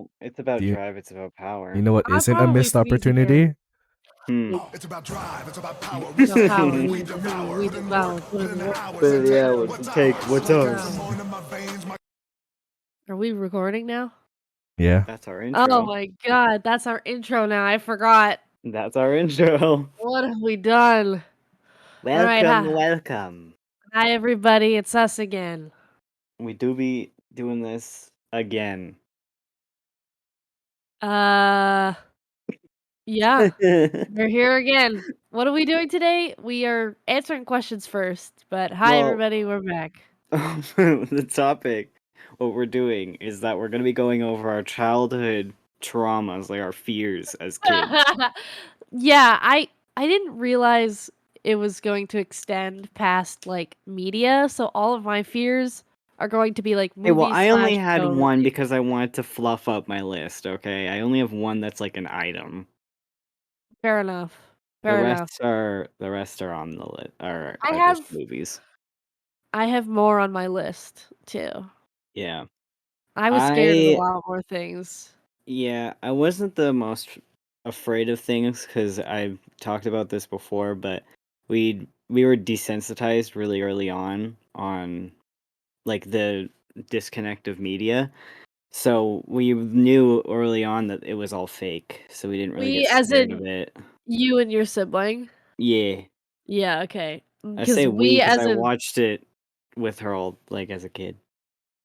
No, it's about Do you, drive, it's about power. you know what I isn't a probably missed sneeze again. opportunity? Hmm. It's about drive, it's about power. It's about Reset, power. we We devour. we Put in the work, devour. Put put in in the the work. hours, But and yeah, take what's what's take? ours. What's Like ours? gasoline in my veins, my Are we recording now? Yeah. That's our Oh intro. my god, that's our intro now. I forgot. That's our intro. What have we done? Alright, Welcome, welcome. hi everybody, it's us again. We do be doing this again. Yeah, we're here again. What are we doing today? We are answering questions first, but hi Well, everybody, we're back. the topic, what we're doing is that we're going to be going over our childhood traumas, like our fears as kids. Yeah, I didn't realize it was going to extend past like media, so all of my fears are going to be like Hey, well, movies I only had show one related. because I wanted to fluff up my list, okay? I only have one that's like an item. Fair enough. The Fair enough. rest are on the list, are I just have movies. more on my list too. Yeah. I was scared of a lot more things. Yeah, I wasn't the most afraid of things because I've talked about this before, but we were desensitized really early on like the disconnect of media. So we knew early on that it was all fake, so we didn't really We, get as scared of in it. you and your sibling? Yeah, Yeah, okay. I say Because we we, because as I in watched it with her all like as a kid.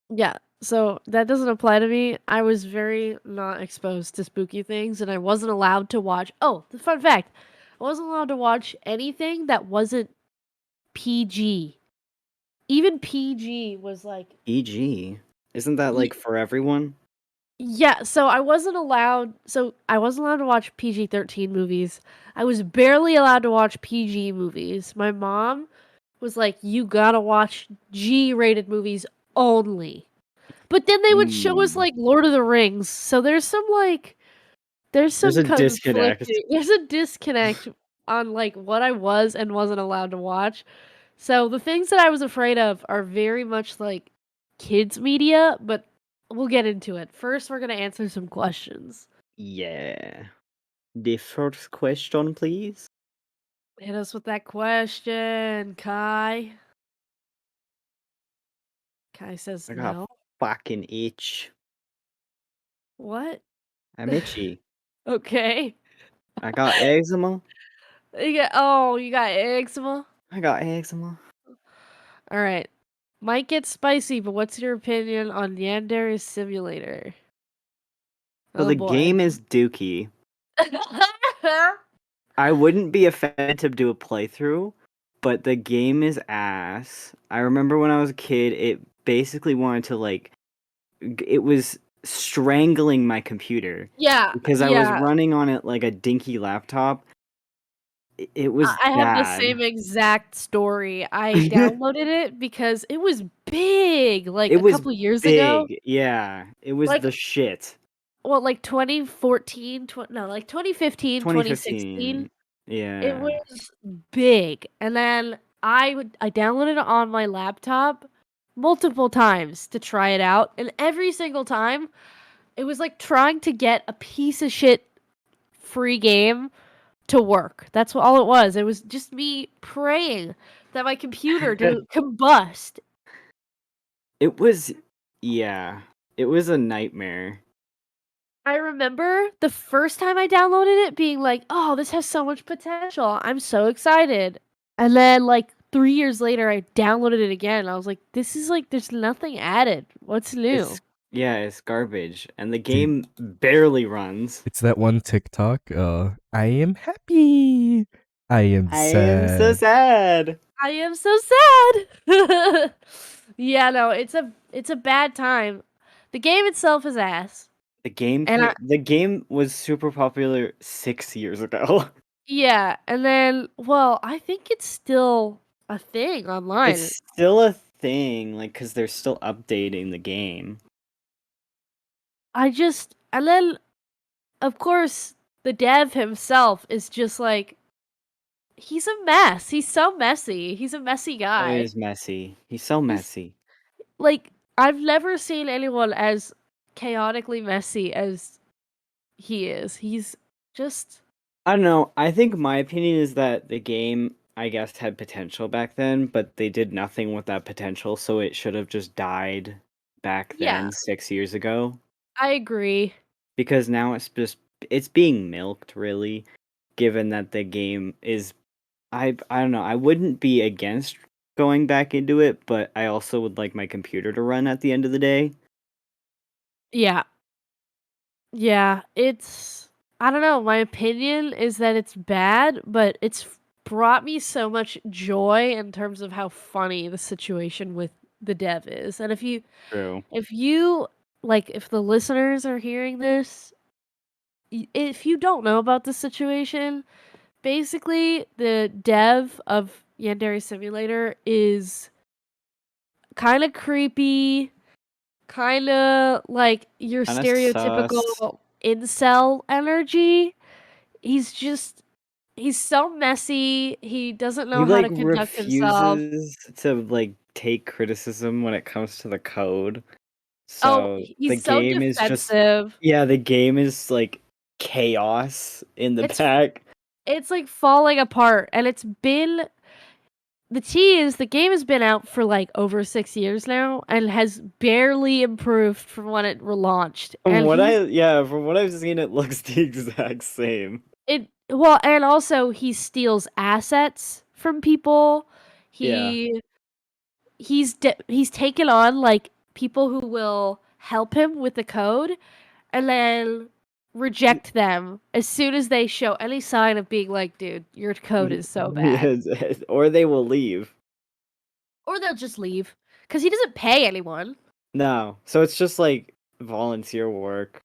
yeah, so that doesn't apply to me. I was very not exposed to spooky things, and I wasn't allowed to watch. Oh, the fun fact: I wasn't allowed to watch anything that wasn't PG. Even PG was like EG, isn't that like for everyone? yeah, so I wasn't allowed to watch PG-13 movies. I was barely allowed to watch PG movies. My mom was like, "You gotta watch G-rated movies only." But then they would show us Hmm. like Lord of the Rings. So there's some There's a disconnect. there's a disconnect on like what I was and wasn't allowed to watch. So the things that I was afraid of are very much like kids media, but we'll get into it. First, we're going to answer some questions. Yeah. The first question, please. Hit us with that question, Kai. Kai says I got no. a fucking itch. What? I'm itchy. Okay. I got eczema. You got eczema? I got eczema. All right. Might get spicy, but what's your opinion on Yander Simulator? So Oh the boy. game is dookie. I wouldn't be offended to do a playthrough, but the game is ass. I remember when I was a kid, it basically wanted to like, it was strangling my computer Yeah, because I was yeah. running on it like a dinky laptop. It was I have the bad. same exact story. I downloaded it because it was big, like It a was couple years ago. big. Yeah, it was Like, the shit. well, like 2014, no, like 2015, 2016. 2015. It Yeah. was big. And then I downloaded it on my laptop multiple times to try it out, and every single time it was like trying to get a piece of shit free game to work. That's what all it was. It was just me praying that my computer didn't combust. It was, yeah, it was a nightmare. I remember the first time I downloaded it being like, "Oh, this has so much potential. I'm so excited." And then like 3 years later I downloaded it again. I was like, "This is like there's nothing added. What's new?" It's garbage, and the Dude, game barely runs. it's that one TikTok. I am happy. I am I am so sad. sad. I am so sad. Yeah, no, it's a bad time. The game itself is ass. And The game was super popular 6 years ago. yeah, and then, well, I think it's still a thing online. It's still a thing, like, because they're still updating the game. And then, of course, the dev himself is just like, he's a mess. He's so messy. He's a messy Oh, guy. he's messy. He's so messy. Like, I've never seen anyone as chaotically messy as he is. He's just I don't know. I think my opinion is that the game, I guess, had potential back then, but they did nothing with that potential, so it should have just died back yeah, then, 6 years ago. I agree. Because now it's being milked, really, given that the game is I don't know. I wouldn't be against going back into it, but I also would like my computer to run at the end of the day. Yeah. Yeah, it's I don't know, my opinion is that it's bad, but brought me so much joy in terms of how funny the situation with the dev is. And True. if you like if the listeners are hearing this, if you don't know about this situation, basically the dev of Yander Simulator is kind of creepy, kind of like your Kinda sus. stereotypical incel energy. He's just he's so messy. He doesn't He know how like to conduct himself. refuses to like take criticism when it comes to the code. Oh, So the he's so game is just defensive. yeah, the game is like chaos in the It's back. it's like falling apart and it's been the tea is the game has been out for like over 6 years now and has barely improved from when it relaunched. From And what I've seen, it looks the exact same. and also he steals assets from people. Yeah. He he's taken on like people who will help him with the code and then reject them as soon as they show any sign of being like, dude, your code is so bad. Yes, or they will leave. Or they'll just leave because he doesn't pay anyone. No. So it's just like volunteer work.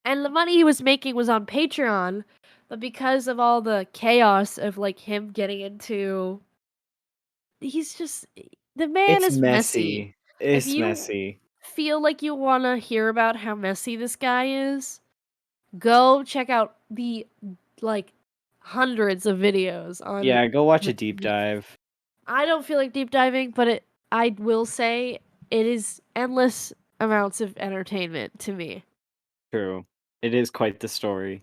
And the money he was making was on Patreon, but because of all the chaos of like him getting into he's just the man It's is messy. messy. If It's you messy. feel like you want to hear about how messy this guy is, go check out the like hundreds of videos on Yeah, go watch a the deep dive. I don't feel like deep diving, but I will say it is endless amounts of entertainment to me. True. It is quite the story.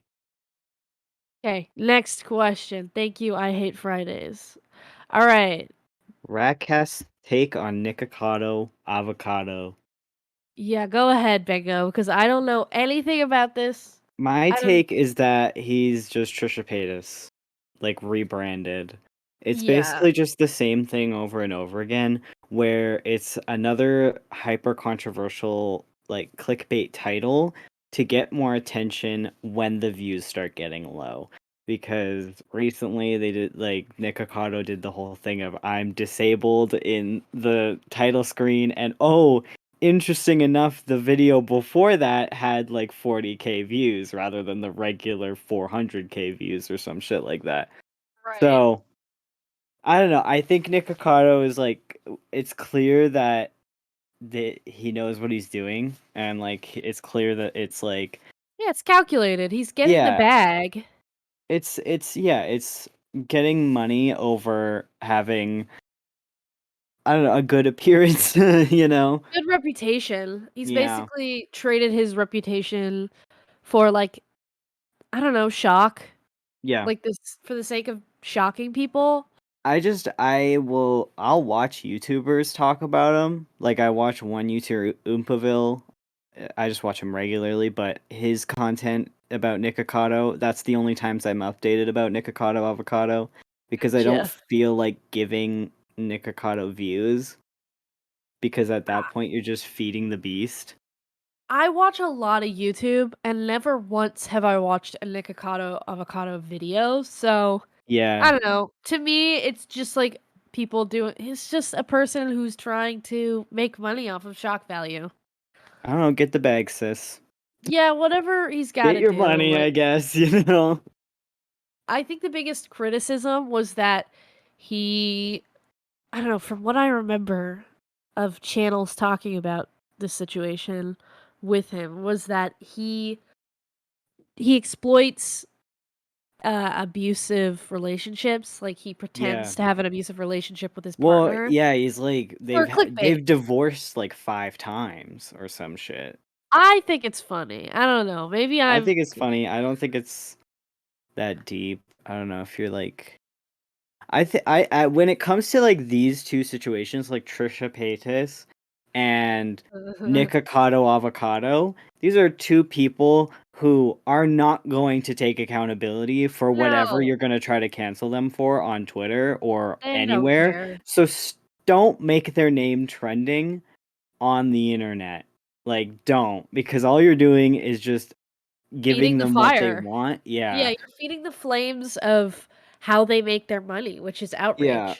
Okay, next question. Thank you. I hate Fridays. All right. Ratcast's take on Niccado Avocado. Yeah, go ahead, Bengo, because I don't know anything about this. My I don't. take is that he's just Trisha Paytas, like rebranded. It's Yeah. basically just the same thing over and over again, where it's another hyper controversial, like clickbait title to get more attention when the views start getting low. Because recently they did like Nick Ocado did the whole thing of I'm disabled in the title screen, and oh, interesting enough, the video before that had like 40K views rather than the regular 400K views or some shit like that. Right. So I don't know. I think Nick Ocado is like it's clear that he knows what he's doing, and like it's clear that it's like Yeah, it's calculated. He's getting the yeah, bag. it's getting money over having I don't know a good appearance, you know. Good reputation. He's Yeah, basically traded his reputation for like I don't know, shock. yeah. Like this for the sake of shocking people. I'll watch YouTubers talk about him. Like I watch one YouTuber Oompaville. I just watch him regularly, but his content about Niccado, that's the only times I'm updated about Niccado Avocado because I don't Gotcha. feel like giving Niccado views because at that point you're just feeding the beast. I watch a lot of YouTube, and never once have I watched a Niccado Avocado video, so, I Yeah. don't know. To me, it's just, like, people doing he's just a person who's trying to make money off of shock value. I don't know, get the bag, sis. Yeah, whatever he's Get gotta your do, money, like I guess, you know. I think the biggest criticism was that he I don't know, from what I remember of channels talking about the situation with him, was that he exploits abusive relationships, like, he Yeah. pretends to have an abusive relationship with his Well, partner yeah, he's like for clickbait. they've divorced like 5 times or some shit. I think it's funny. I don't know. Maybe I I'm think it's funny. I don't think it's that deep. I don't know if you're like I when it comes to like these two situations, like Trisha Paytas and Niccado Avocado, these are two people who are not going to take accountability for whatever No, you're going to try to cancel them for on Twitter or they don't anywhere. care. So don't make their name trending on the internet. Like, don't, because all you're doing is just Feeding giving the them what they fire. want. Yeah, Yeah. you're feeding the flames of how they make their money, which is Yeah.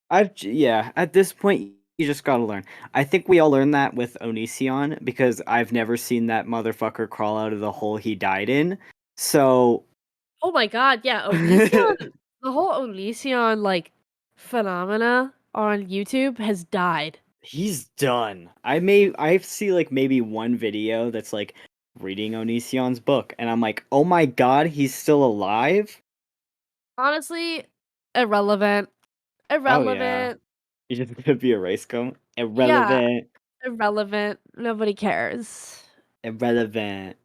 outrage. Yeah, at this point, you just gotta learn. I think we all learned that with Onision because I've never seen that motherfucker crawl out of the hole he died in. So, Oh my god, yeah, Onision, the whole Onision, like, phenomena on YouTube has died. he's done. I see like maybe one video that's like reading Onision's book, and I'm like, oh my god, he's still alive? Honestly, irrelevant. Oh yeah. Irrelevant. He's just gonna be a race gun. Yeah, Irrelevant. irrelevant. Nobody cares. Irrelevant.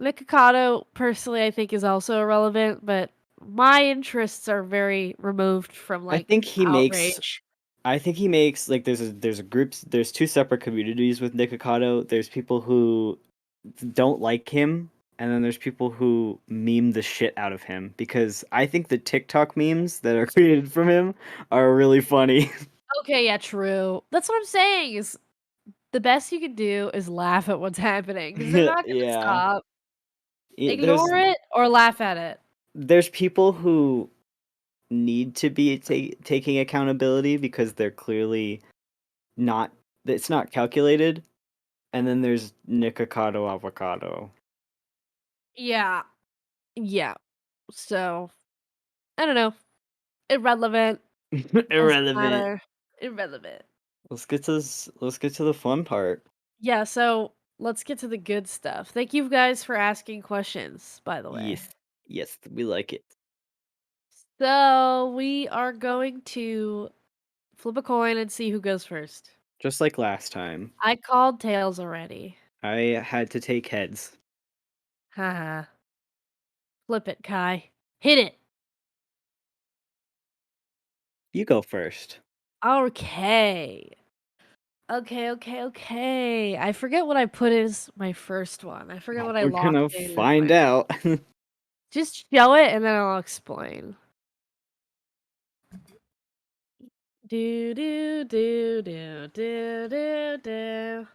Niccado, personally, I think is also irrelevant, but my interests are very removed from, I like, think he makes outrage. I think he makes like there's a groups there's two separate communities with Niccado. There's people who don't like him, and then there's people who meme the shit out of him because I think the TikTok memes that are created from him are really funny. Okay, yeah, true. That's what I'm saying is the best you can do is laugh at what's happening because they're not gonna Yeah. stop. Yeah, Ignore it or laugh at it. there's people who need to be taking accountability because they're clearly not it's not calculated, and then there's Niccado Avocado. Yeah. Yeah. So, I don't know. Irrelevant. Doesn't Irrelevant. matter. Irrelevant. Let's get to the fun part. Yeah, so let's get to the good stuff. Thank you guys for asking questions, by the way. Yes. Yes, we like it. So, we are going to flip a coin and see who goes first. Just like last time. I called tails already. I had to take heads. Haha. Flip it, Kai. Hit it. You go first. Okay. Okay. I forget what I put as my first one. I forget what I We're gonna locked in as find my. out. Just show it and then I'll explain. Do do do do do do do.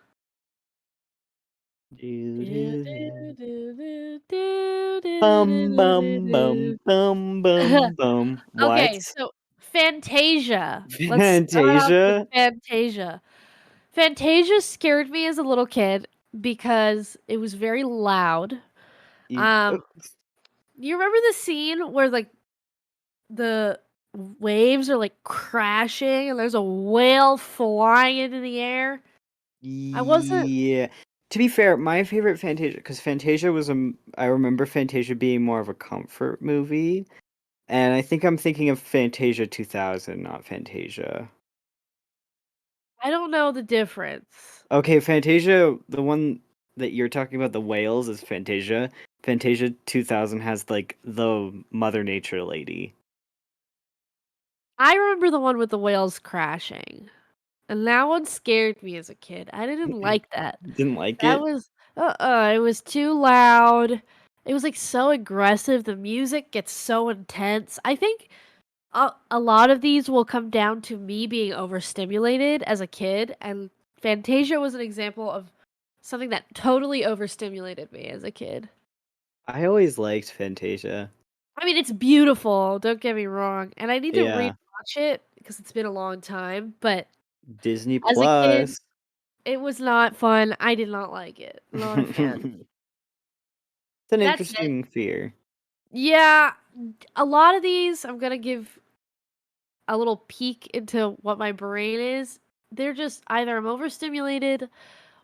Do, Do do, do do. do do do Bum do bum do bum bum do. bum bum. What? Okay, so Fantasia. Let's start off with Fantasia? Fantasia. Fantasia scared me as a little kid because it was very loud. You- Um, you remember the scene where like the waves are like crashing and there's a whale flying into the air? I wasn't. Yeah. To be fair, my favorite Fantasia, because Fantasia was I remember Fantasia being more of a comfort movie, and I think I'm thinking of Fantasia 2000, not Fantasia. I don't know the difference. Okay, Fantasia, the one that you're talking about, the whales, is Fantasia. Fantasia 2000 has like the Mother Nature lady. I remember the one with the whales crashing, and that one scared me as a kid. I didn't like that. Didn't like That it? was it was too loud. It was, like, so aggressive, the music gets so intense. I think a lot of these will come down to me being overstimulated as a kid, and Fantasia was an example of something that totally overstimulated me as a kid. I always liked Fantasia. I mean, it's beautiful, don't get me wrong, and I need to Yeah. rewatch it because it's been a long time, but Disney as a kid, Plus. it was not fun. I did not like it. Not a fan. It's an That's it. interesting fear. Yeah, a lot of these, I'm gonna give a little peek into what my brain is. They're just either I'm overstimulated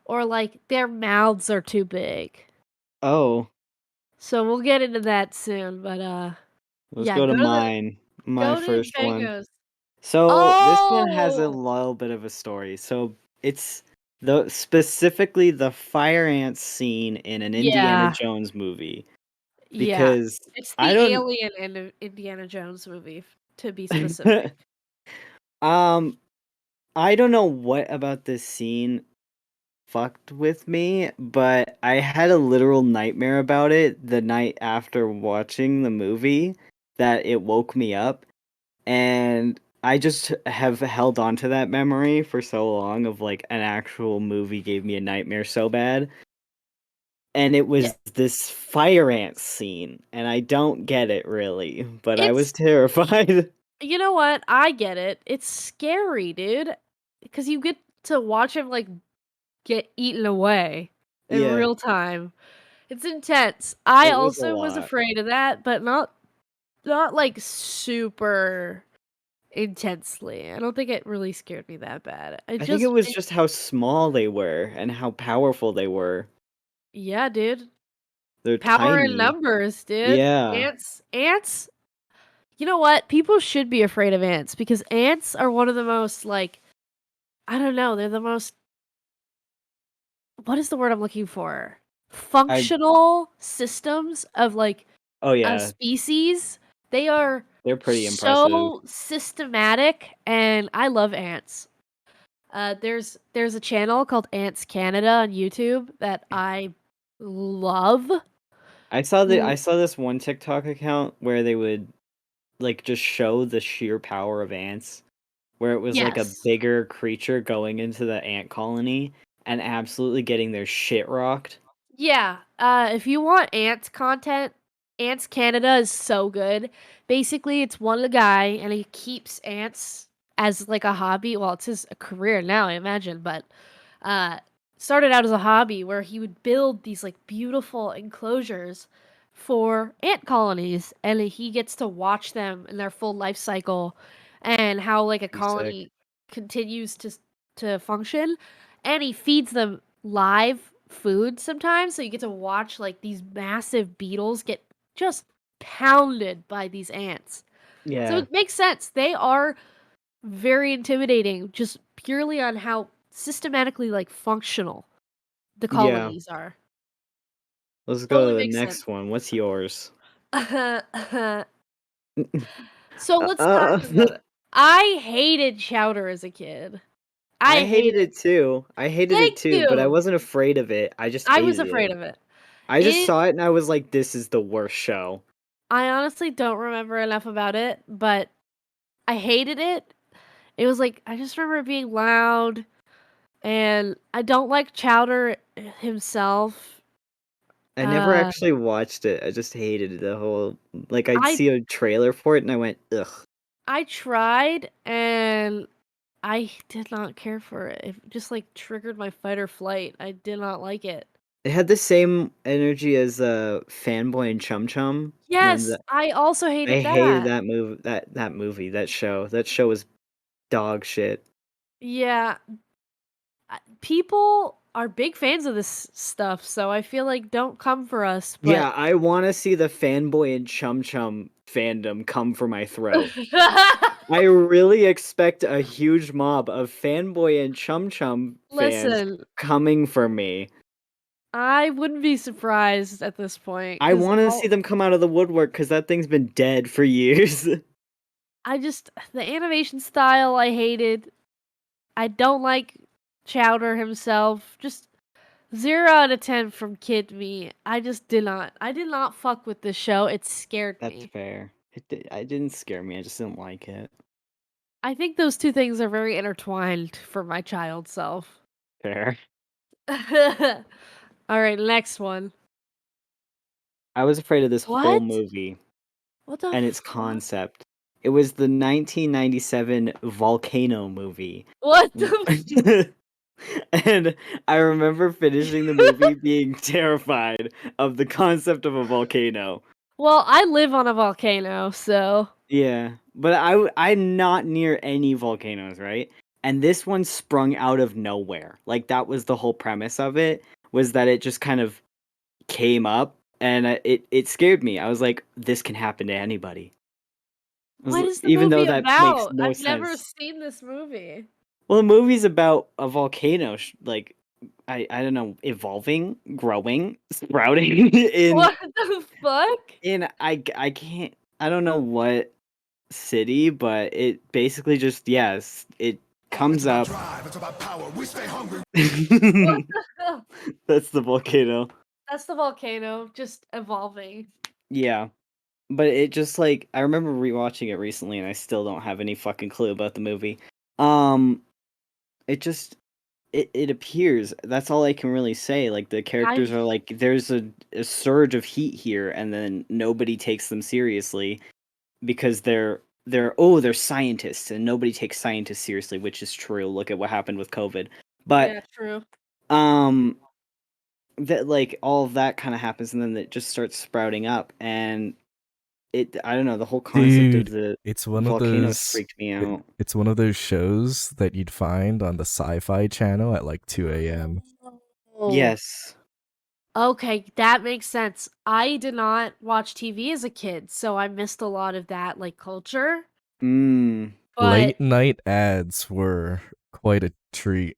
or like their mouths are too big. Oh, So we'll get into that soon, but let's yeah, go to mine. My go to first one. Bengos. So this one has a Oh, little bit of a story. So it's Specifically the fire ants scene in an Indiana Yeah. Jones movie, Yeah. because It's I the don't alien in Indiana Jones movie, to be specific. um I don't know what about this scene fucked with me, but I had a literal nightmare about it the night after watching the movie that it woke me up, and I just have held on to that memory for so long of like an actual movie gave me a nightmare so bad. And it Yeah. was this fire ant scene, and I don't get it really, but I was It's terrified. You know what? I get it. It's scary, dude. Because you get to watch him like get eaten away in Yeah, real time. It's intense. I it was a also was lot. afraid of that, but not like super intensely. I don't think it really scared me that bad. I think it was just how small they were and how powerful they were. Yeah, dude. They're Power in tiny. numbers, dude. Yeah, Ants. You know what? People should be afraid of ants because ants are one of the most like I don't know, they're the most what is the word I'm looking for? I Functional systems of like oh a yeah, species. They are they're pretty impressive. so systematic and I love ants. There's a channel called Ants Canada on YouTube that I love. I L- saw this one TikTok account where they would like just show the sheer power of ants, where it was like a Yes. bigger creature going into the ant colony and absolutely getting their shit rocked. Yeah. If you want ants content, Ants Canada is so good. Basically, it's one guy and he keeps ants as like a hobby. Well, it's his career now, I imagine, but uh started out as a hobby where he would build these like beautiful enclosures for ant colonies and he gets to watch them in their full life cycle and how like a Pretty sick. colony continues to function and he feeds them live food sometimes so you get to watch like these massive beetles get just pounded by these ants. So Yeah. it makes sense. They are very intimidating just purely on how systematically like functional the Yeah. colonies are. Let's go Totally to the makes sense. next one. What's yours? So let's talk Uh, about it. I hated Chowder as a kid. I I hated hated it too. I hated it Thank too, but I you. wasn't afraid of it. I just I was hated afraid it. of it. I just It saw it and I was like, this is the worst show. I honestly don't remember enough about it, but I hated it. It was like I just remember it being loud and I don't like Chowder himself. I never Uh actually watched it. I just hated the whole like I'd I see a trailer for it and I went, ugh. I tried and I did not care for it. It just like triggered my fight or flight. I did not like it. It had the same energy as Fanboy and Chum Chum when Yes, I also I hated hated that. that movie, that show. That show was dog shit. Yeah, people are big fans of this stuff, so I feel like don't come for us, but Yeah, I want to see the Fanboy and Chum Chum fandom come for my throat. I really expect a huge mob of Fanboy and Chum Chum fans listen, coming for me. I wouldn't be surprised at this point I because want to see them come out of the woodwork because that thing's been dead for years. I just the animation style I hated. I don't like Chowder himself. Just 0 out of 10 from kid me. I just did not. I did not fuck with this show. It scared That's me. fair. It didn't scare me. I just didn't like it. I think those two things are very intertwined for my child self. Fair. All right, next one. I was afraid of this whole What? movie What the and its fuck? concept. It was the 1997 Volcano movie. What the And I remember finishing the movie being terrified of the concept of a volcano. Well, I live on a volcano, so Yeah, but I'm not near any volcanoes, right? And this one sprung out of nowhere. Like that was the whole premise of it, was that it just kind of came up and it scared me. I was like, this can happen to anybody. what is the Even though movie that makes about? no I've never sense. seen this movie. Well, the movie's about a volcano, like I don't know, evolving, growing, sprouting What the fuck? I can't, I don't know what city, but it basically just, yes, it It's comes about up. drive, it's about power. We stay hungry. What the hell? That's the volcano. That's the volcano just evolving. Yeah. But it just like, I remember rewatching it recently and I still don't have any fucking clue about the movie. Um it just it appears, that's all I can really say. Like the characters I've are like, there's a surge of heat here and then nobody takes them seriously because they're scientists and nobody takes scientists seriously, which is true. Look at what happened with COVID. But yeah, true. um that, like, all of that kind of happens and then it just starts sprouting up and I don't know, the whole concept of Dude, the it's one of volcanoes those freaked me out. it's one of those shows that you'd find on the Sci-Fi channel at like 2 a.m. Oh. Yes. Okay, that makes sense. I did not watch TV as a kid, so I missed a lot of that like culture. Mm. But Late night ads were quite a treat.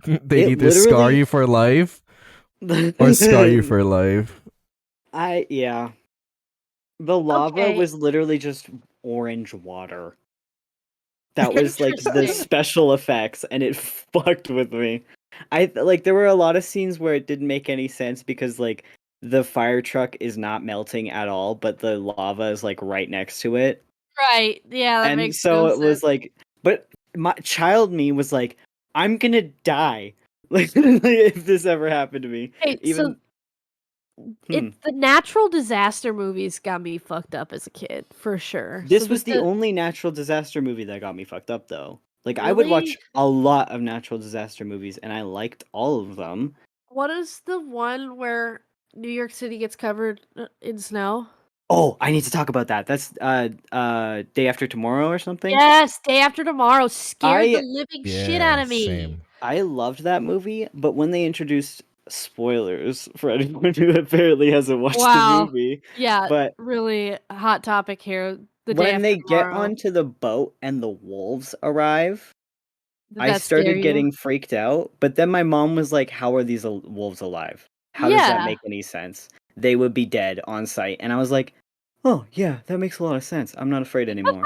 They'd It either scar literally you for life or scar you for life. yeah. The lava okay, was literally just orange water. That was like the interesting. special effects and it fucked with me. Like, there were a lot of scenes where it didn't make any sense because like the fire truck is not melting at all, but the lava is like right next to it. Right. Yeah, that And makes no so it was sense. like, but my child me was like, I'm gonna die. Like, if this ever happened to me. Hey, so Even hmm. it's the natural disaster movies got me fucked up as a kid, for sure. So This this was the the only natural disaster movie that got me fucked up though. Like, I would watch really a lot of natural disaster movies and I liked all of them. what is the one where New York City gets covered in snow? Oh, I need to talk about that. That's Day After Tomorrow or something. Yes, Day After Tomorrow scared the I living shit out Yeah, of me. same. I loved that movie, but when they introduced spoilers for anyone who apparently hasn't watched the Wow. movie, Yeah, but really hot topic here. The Day when After they get Tomorrow. onto the boat and the wolves arrive, Did I that scare started you? getting freaked out. But then my mom was like, "How are these wolves alive? How does that Yeah. make any sense? They would be dead on sight." And I was like, "Oh, yeah, that makes a lot of sense. I'm not afraid anymore."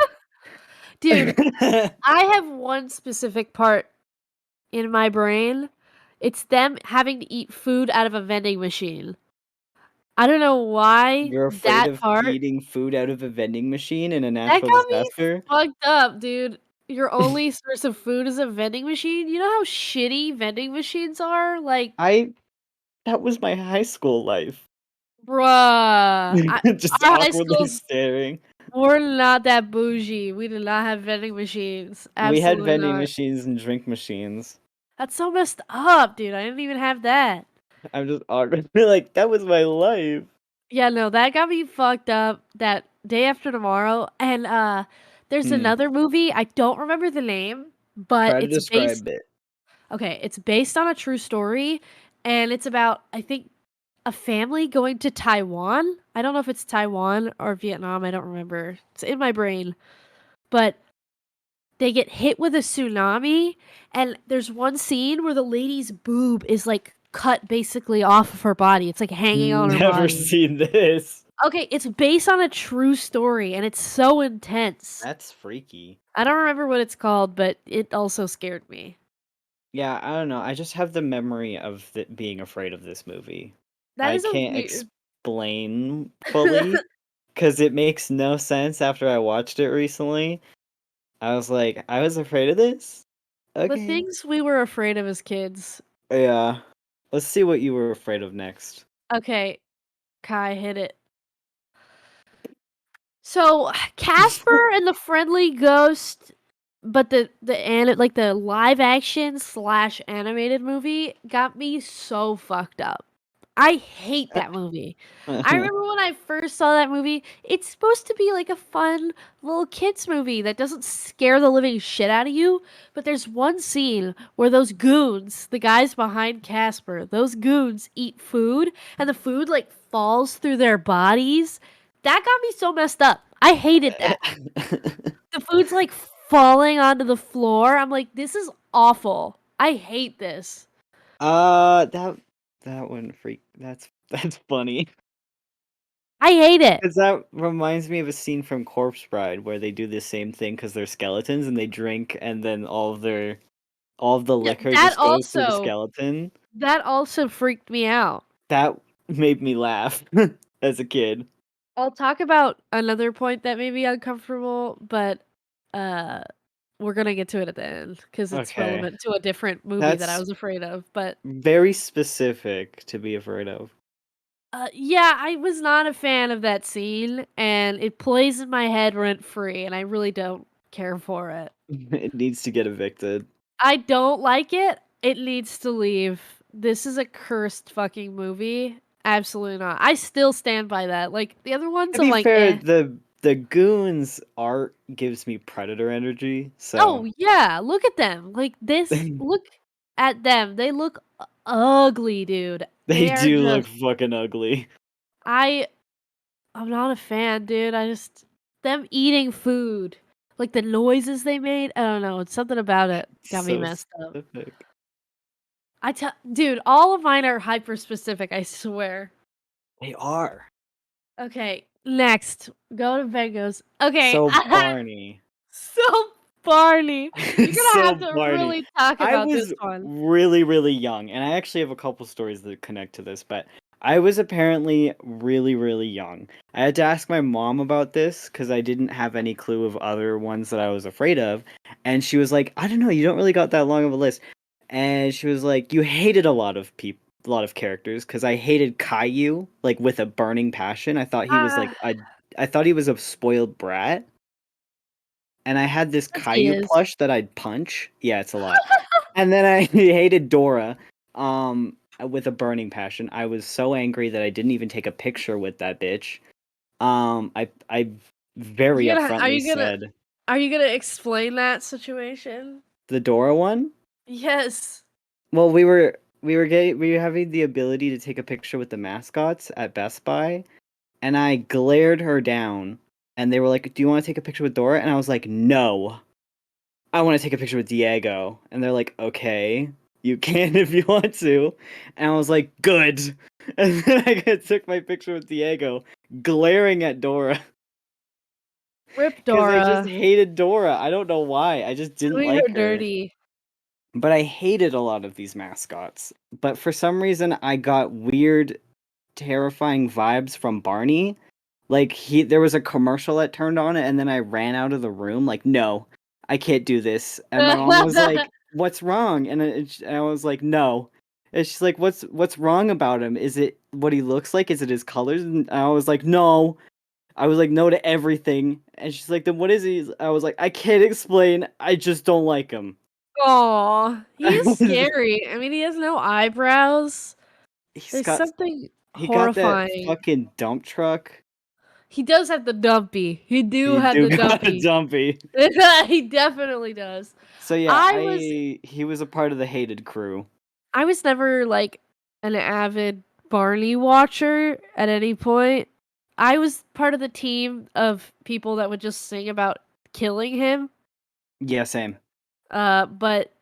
Dude, I have one specific part in my brain. It's them having to eat food out of a vending machine. I don't know why You're afraid that of part eating food out of a vending machine in a that natural got me disaster? fucked up, dude. Your only source of food is a vending machine? You know how shitty vending machines are? Like, I That was my high school life. bruh. Just Our high awkwardly schools staring. were not that bougie. We did not have vending machines. We had Absolutely vending not. machines and drink machines. That's so messed up, dude. I didn't even have that. I'm just awkward. Like, that was my life. Yeah, no, that got me fucked up. That Day After Tomorrow, and there's Hmm. another movie. I don't remember the name, but Try to it's based. describe it. Okay, it's based on a true story, and it's about I think a family going to Taiwan. I don't know if it's Taiwan or Vietnam. I don't remember. It's in my brain, but they get hit with a tsunami, and there's one scene where the lady's boob is like cut basically off of her body. It's like hanging on her Never body. seen this. Okay, it's based on a true story and it's so intense. That's freaky. I don't remember what it's called, but it also scared me. Yeah, I don't know. I just have the memory of being afraid of this movie. That I is a can't weird. explain fully because it makes no sense after I watched it recently. I was like, I was afraid of this? The Okay. things we were afraid of as kids. Yeah. Let's see what you were afraid of next. Okay, Kai, hit it. So Casper and the Friendly Ghost, but like the live action slash animated movie got me so fucked up. I hate that movie. I remember when I first saw that movie, it's supposed to be like a fun little kids movie that doesn't scare the living shit out of you, but there's one scene where those goons, the guys behind Casper, those goons eat food and the food like falls through their bodies. That got me so messed up. I hated that. The food's like falling onto the floor. I'm like, this is awful. I hate this. That one that's funny. I hate it. Because that reminds me of a scene from Corpse Bride where they do the same thing because they're skeletons and they drink and then all of the Yeah, liquor just goes to the skeleton. that also freaked me out. That made me laugh as a kid. I'll talk about another point that made me uncomfortable, but uh we're gonna get to it at the end because it's Okay. relevant to a different movie that I That's was afraid of. But very specific to be afraid of. yeah, I was not a fan of that scene, and it plays in my head rent free, and I really don't care for it. It needs to get evicted. I don't like it. It needs to leave. This is a cursed fucking movie. Absolutely not. I still stand by that. Like the other ones, To I'm be like, fair, eh. the goons art gives me predator energy, so Oh yeah, look at them. Like this. Look at them. They look ugly, dude. they They are do look just. fucking ugly. I'm not a fan, dude. I just them eating food, like the noises they made. I don't know. It's something about it got me So messed up. specific. Dude, all of mine are hyper specific. I swear. They are. Okay, next, go to Bengo's. Okay, So Barney. so Barney, you're gonna So have to Barney. really talk I about this was one. really, really young, and I actually have a couple stories that connect to this, but I was apparently really, really young. I had to ask my mom about this because I didn't have any clue of other ones that I was afraid of, and she was like, "I don't know, you don't really got that long of a list." And she was like, "You hated a lot of characters, because I hated Caillou like with a burning passion. Ah, I thought he was a spoiled brat." And I had this yes, he Caillou is. plush that I'd punch. Yeah, it's a lot. And then I hated Dora, with a burning passion. I was so angry that I didn't even take a picture with that bitch. I very upfrontly said Are you gonna explain that situation? the Dora one. Yes. Well, we were having the ability to take a picture with the mascots at Best Buy, and I glared her down, and they were like, "Do you want to take a picture with Dora?" And I was like, "No. I want to take a picture with Diego." And they're like, "Okay, you can if you want to." And I was like, "Good." And then I took my picture with Diego, glaring at Dora. Rip Because I just Dora. hated Dora. I don't know why. I just didn't Doing her like her. dirty. But I hated a lot of these mascots. But for some reason, I got weird, terrifying vibes from Barney. Like there was a commercial that turned on and then I ran out of the room like, "No, I can't do this." And my mom was like, "What's wrong?" And I was like, "No." And she's like, "What's wrong about him? Is it what he looks like? Is it his colors?" And I was like, "No." I was like, "No to everything." And she's like, "Then what is he?" I was like, "I can't explain. I just don't like him." Aw, he I is was scary. I mean, he has no eyebrows. he's There's got something he got that horrifying. fucking dump truck. He does have the dumpy. He do He have do the got a dumpy. dumpy. He definitely does. So yeah, I was he was a part of the hated crew. I was never like an avid Barney watcher at any point. I was part of the team of people that would just sing about killing him. Yeah, same. But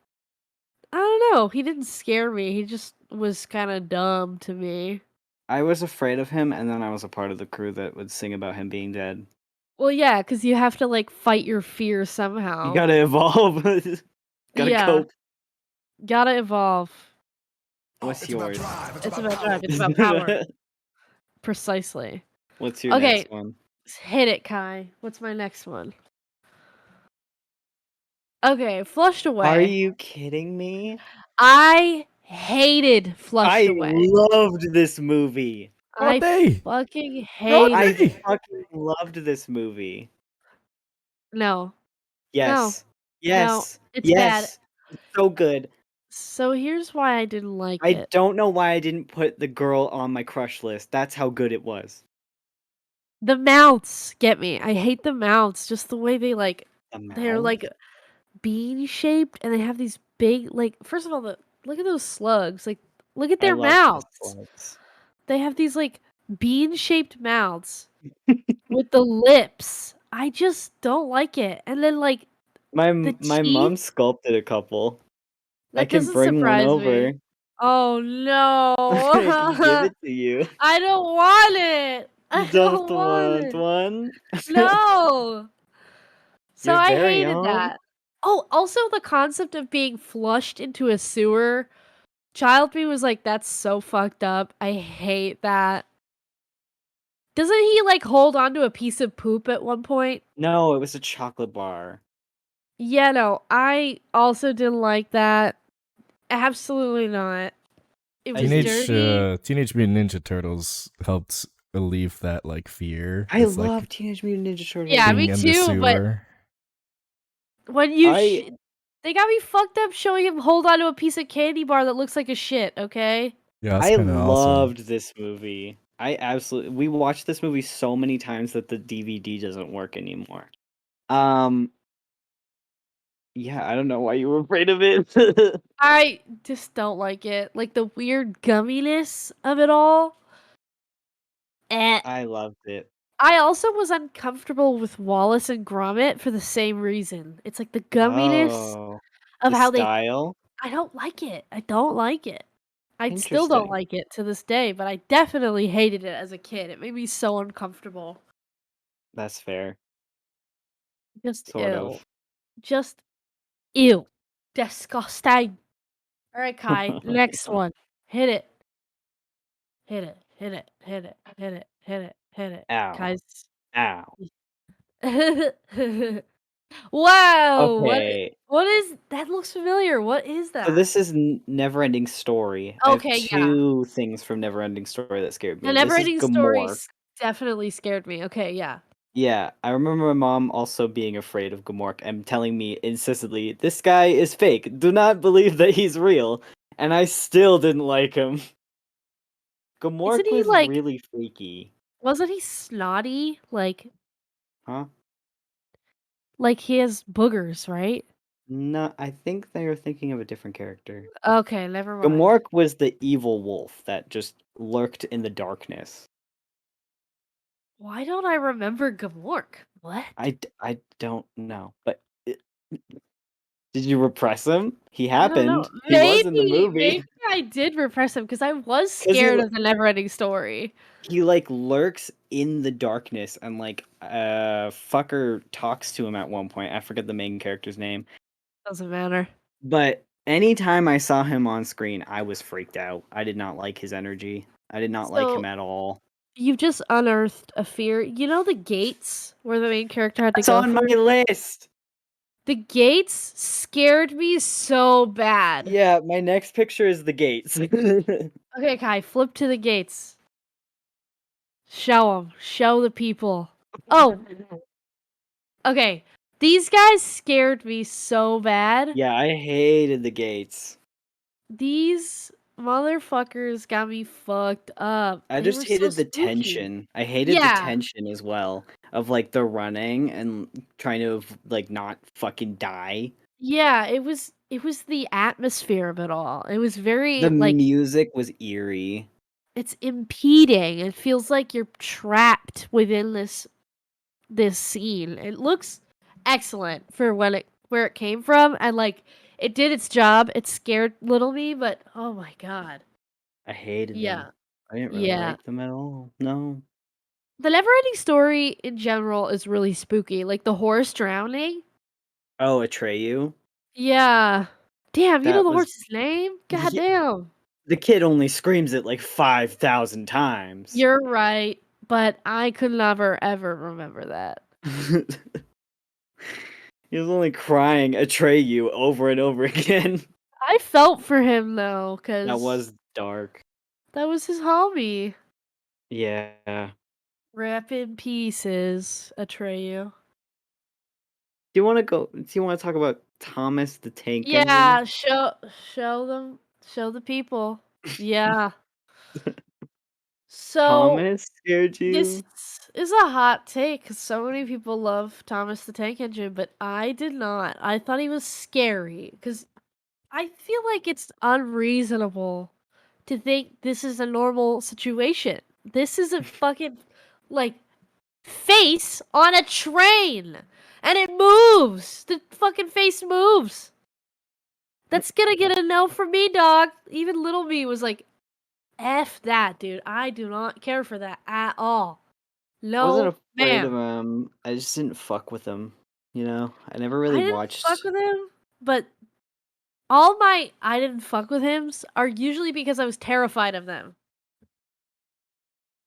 I don't know. He didn't scare me. He just was kind of dumb to me. I was afraid of him, and then I was a part of the crew that would sing about him being dead. Well, yeah, because you have to like fight your fear You somehow. gotta evolve. Gotta Yeah, cope. gotta evolve. What's It's about yours? drive. It's It's about about drive. power. It's about power. Precisely. What's your Okay, next one? hit it, Kai. What's my next one? Okay, Flushed Are Away. you kidding me? I hated Flushed I Away. loved this movie. All I day. fucking All hated I day. fucking loved this movie. No, no, Yes. no. Yes. It's bad. Yes. It's so good. So here's why I didn't like I it. don't know why I didn't put the girl on my crush list. That's how good it was. The mouths get me. I hate the mouths. Just the way they like. The They're mouth? like bean shaped, and they have these big like. First of all, look at those slugs. Like, look at I their love the mouths. slugs. They have these like bean shaped mouths with the lips. I just don't like it. And then like My The my teeth? mom sculpted a couple. I That can doesn't bring one surprise over. me. Oh no! I can give it to you. I don't want it. You I don't don't want want it. one? No. So Your I very hated own? that. Oh, also the concept of being flushed into a sewer. Child me was like, that's so fucked up. I hate that. Doesn't he like hold onto a piece of poop at one point? No, it was a chocolate bar. Yeah, no, I also didn't like that. Absolutely not. It I was did. dirty. Teenage Mutant Ninja Turtles helped relieve that like fear. I It's love like Teenage Mutant Ninja Yeah, Turtles. me being in the too, but sewer. when you I they got me fucked up showing him hold onto a piece of candy bar that looks like a shit, okay? Yeah, that's I kind of awesome. loved this movie. We watched this movie so many times that the DVD doesn't work anymore. Um, yeah, I don't know why you were afraid of it. I just don't like it. Like the weird gumminess of it all. Eh. I loved it. I also was uncomfortable with Wallace and Gromit for the same reason. It's like the gumminess Oh, of the how they style? I don't like it. I don't like it. I still don't Interesting. like it to this day, but I definitely hated it as a kid. It made me so uncomfortable. That's fair, Just sort ew. of. Just ew. Disgusting. Alright, Kai, next one. Hit it. Hit it. Hit it. Hit it. Hit it. Hit it. Hit it. Ow. Kai's Ow. Wow! Okay. What is that looks familiar. What is So that? this is Neverending Story. I have Okay, yeah. 2 things from Neverending Story that scared The me. This is Neverending Story Gmork. definitely scared me. Okay, yeah. Yeah, I remember my mom also being afraid of Gmork and telling me insistently, "This guy is fake. Do not believe that he's real." And I still didn't like him. Isn't Gmork he was like really freaky. wasn't he snotty? Huh? Like he has boogers, right? No, I think they are thinking of a different character. Okay, never mind. Gmork was the evil wolf that just lurked in the darkness. Why don't I remember Gamork? What? I don't know, but did you repress him? He I don't know. happened. He was in the Maybe movie. I did repress him because I was 'Cause scared of the Neverending Story. he like lurks in the darkness and like fucker talks to him at one point. I forget the main character's name. Doesn't matter. But anytime I saw him on screen, I was freaked out. I did not like his energy. I did not like him So at all. you've just unearthed a fear. You know the gates where the main character had to That's go on my through? list. The gates scared me so bad. Yeah, my next picture is the gates. Okay, Kai, flip to the gates. Show them. Show the people. Oh, okay. These guys scared me so bad. Yeah, I hated the gates. These motherfuckers got me fucked up. I They just were so hated the spooky. tension. I hated the Yeah. tension as well of like the running and trying to like not fucking die. Yeah, it was the atmosphere of it all. It was The very like music was eerie. it's impeding. It feels like you're trapped within this scene. It looks excellent for where it came from and like it did its job. It scared little me, but oh my god. I hated them. Yeah. I didn't really Yeah. like them at all. No. The Neverending Story in general is really spooky. Like the horse drowning. Oh, Atreyu? Yeah. Damn, you know That the was horse's name? God yeah, damn. the kid only screams it like 5,000 times. You're right, but I could never ever remember that. He was only crying Atreyu over and over again. I felt for him though, That cause was dark. that was his hobby. Yeah. Rap in pieces, Atreyu. Do you wanna talk about Thomas the Tank Engine? Yeah, show them, show the people. Yeah. So Thomas scared this you? is a hot take because so many people love Thomas the Tank Engine, but I did not. I thought he was scary because I feel like it's unreasonable to think this is a normal situation. This is a fucking like face on a train. And it moves! The fucking face moves! That's gonna get a no from me, dog. Even little me was like, F that, dude. I do not care for that at all. I wasn't No, afraid of ma'am. him. I just didn't fuck with him. You know, I never really I didn't fuck watched. with him, but all my I didn't fuck with hims are usually because I was terrified of them.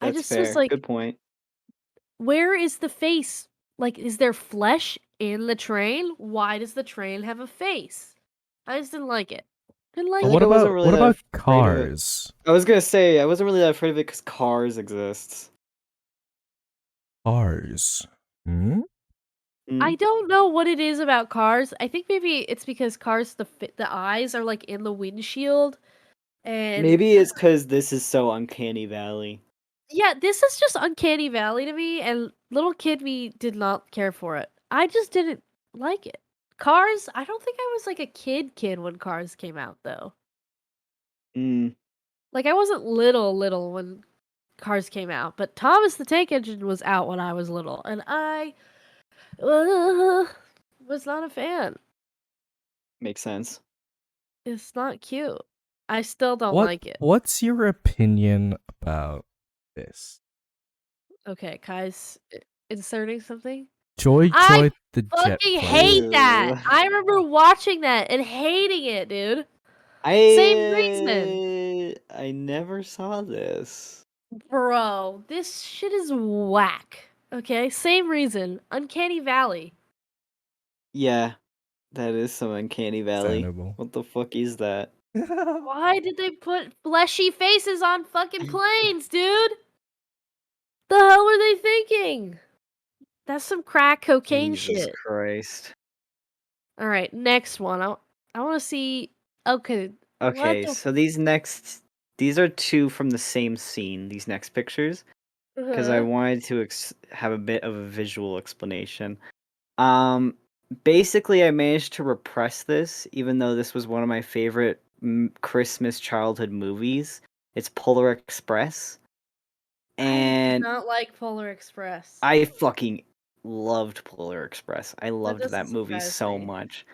I That's just was fair. like, Good point. where is the face? Like, is there flesh in the train? Why does the train have a face? I just didn't like it. Didn't I like feel it. like I wasn't really what that about afraid of it. cars? I was gonna say I wasn't really that afraid of it because Cars exists. Cars. Hmm? I don't know what it is about Cars. I think maybe it's because Cars the eyes are like in the windshield, and Maybe it's because this is so Uncanny Valley. yeah, this is just Uncanny Valley to me, and little kid me did not care for it. I just didn't like it. Cars, I don't think I was like a kid when Cars came out though. Mm, Like I wasn't little when Cars came out, but Thomas the Tank Engine was out when I was little, and I was not a fan. makes sense. It's not cute. I still don't What like it. what's your opinion about this? Okay, Kai's inserting something. Joy I Joy the jet fucking hate plane. that. Ew. I remember watching that and hating it, dude. Same reason. I never saw this. Bro, this shit is whack. Okay, same reason. Uncanny Valley. Yeah, that is some Uncanny Valley. Understandable. What the fuck is that? Why did they put fleshy faces on fucking planes, dude? The hell were they thinking? That's some crack cocaine Jesus shit. Christ. All right, next one. I want to see. Okay, what Okay, the? so these are two from the same scene, these next pictures, because I Uh-huh. wanted to have a bit of a visual explanation. Um, Basically, I managed to repress this, even though this was one of my favorite Christmas childhood movies. It's Polar Express, I do and not like Polar Express. I fucking loved Polar Express. I That loved doesn't that movie surprise so me. much.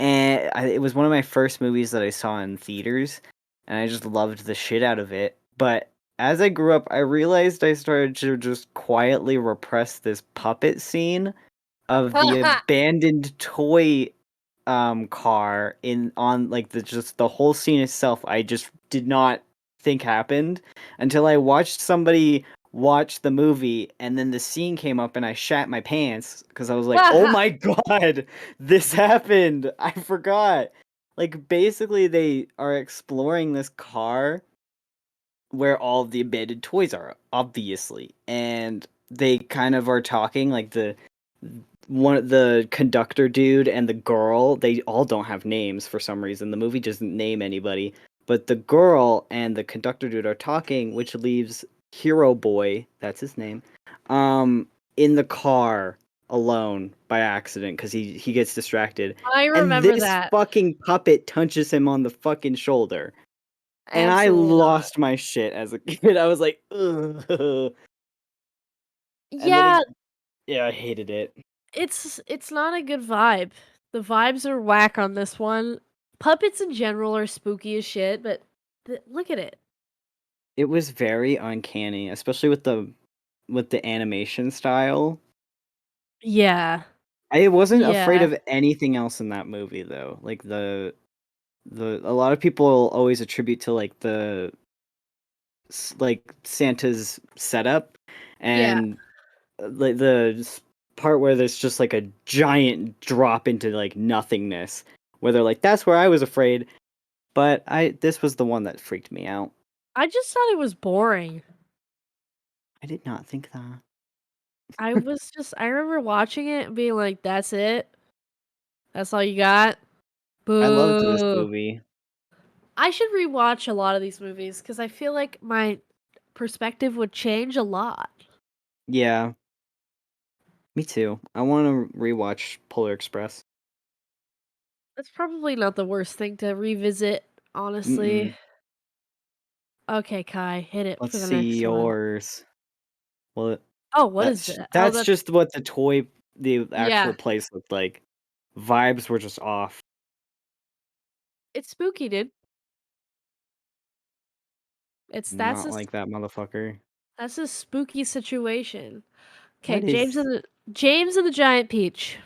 And it was one of my first movies that I saw in theaters, and I just loved the shit out of it. But as I grew up, I realized I started to just quietly repress this puppet scene of the abandoned toy car in on like the whole scene itself. I just did not think happened until I watched somebody watch the movie, and then the scene came up and I shat my pants because I was like, "Oh my god, this happened. I forgot." Like basically they are exploring this car where all of the abandoned toys are, obviously. And they kind of are talking like the conductor dude and the girl, they all don't have names for some reason. The movie doesn't name anybody, but the girl and the conductor dude are talking, which leaves Hero Boy, that's his name, in the car alone by accident because he gets distracted. I And remember this that. fucking puppet touches him on the fucking shoulder. And I Absolutely not. lost my shit as a kid. I was like, ugh. And then Yeah, yeah, I hated it. it's not a good vibe. The vibes are whack on this one. Puppets in general are spooky as shit, but look at it. It was very uncanny, especially with the animation style. Yeah. I wasn't afraid Yeah. of anything else in that movie though. Like the a lot of people always attribute to like like Santa's setup Yeah. and like part where there's just like a giant drop into like nothingness where they're like that's where I was afraid, but I this was the one that freaked me out. I just thought it was boring. I did not think that. I remember watching it and being like, that's it? That's all you got? I loved this Boo. movie. I should rewatch a lot of these movies because I feel like my perspective would change a lot. Yeah, me too. I want to rewatch Polar Express. That's probably not the worst thing to revisit, honestly. Mm-mm. Okay, Kai, hit it Let's for the see next one. yours. Well, Oh, what is that? Oh, that's just what the toy the Yeah, actual place looked like. Vibes were just off. it's spooky, dude. It's Not like that motherfucker. that's a spooky situation. Okay, What is James and the Giant Peach.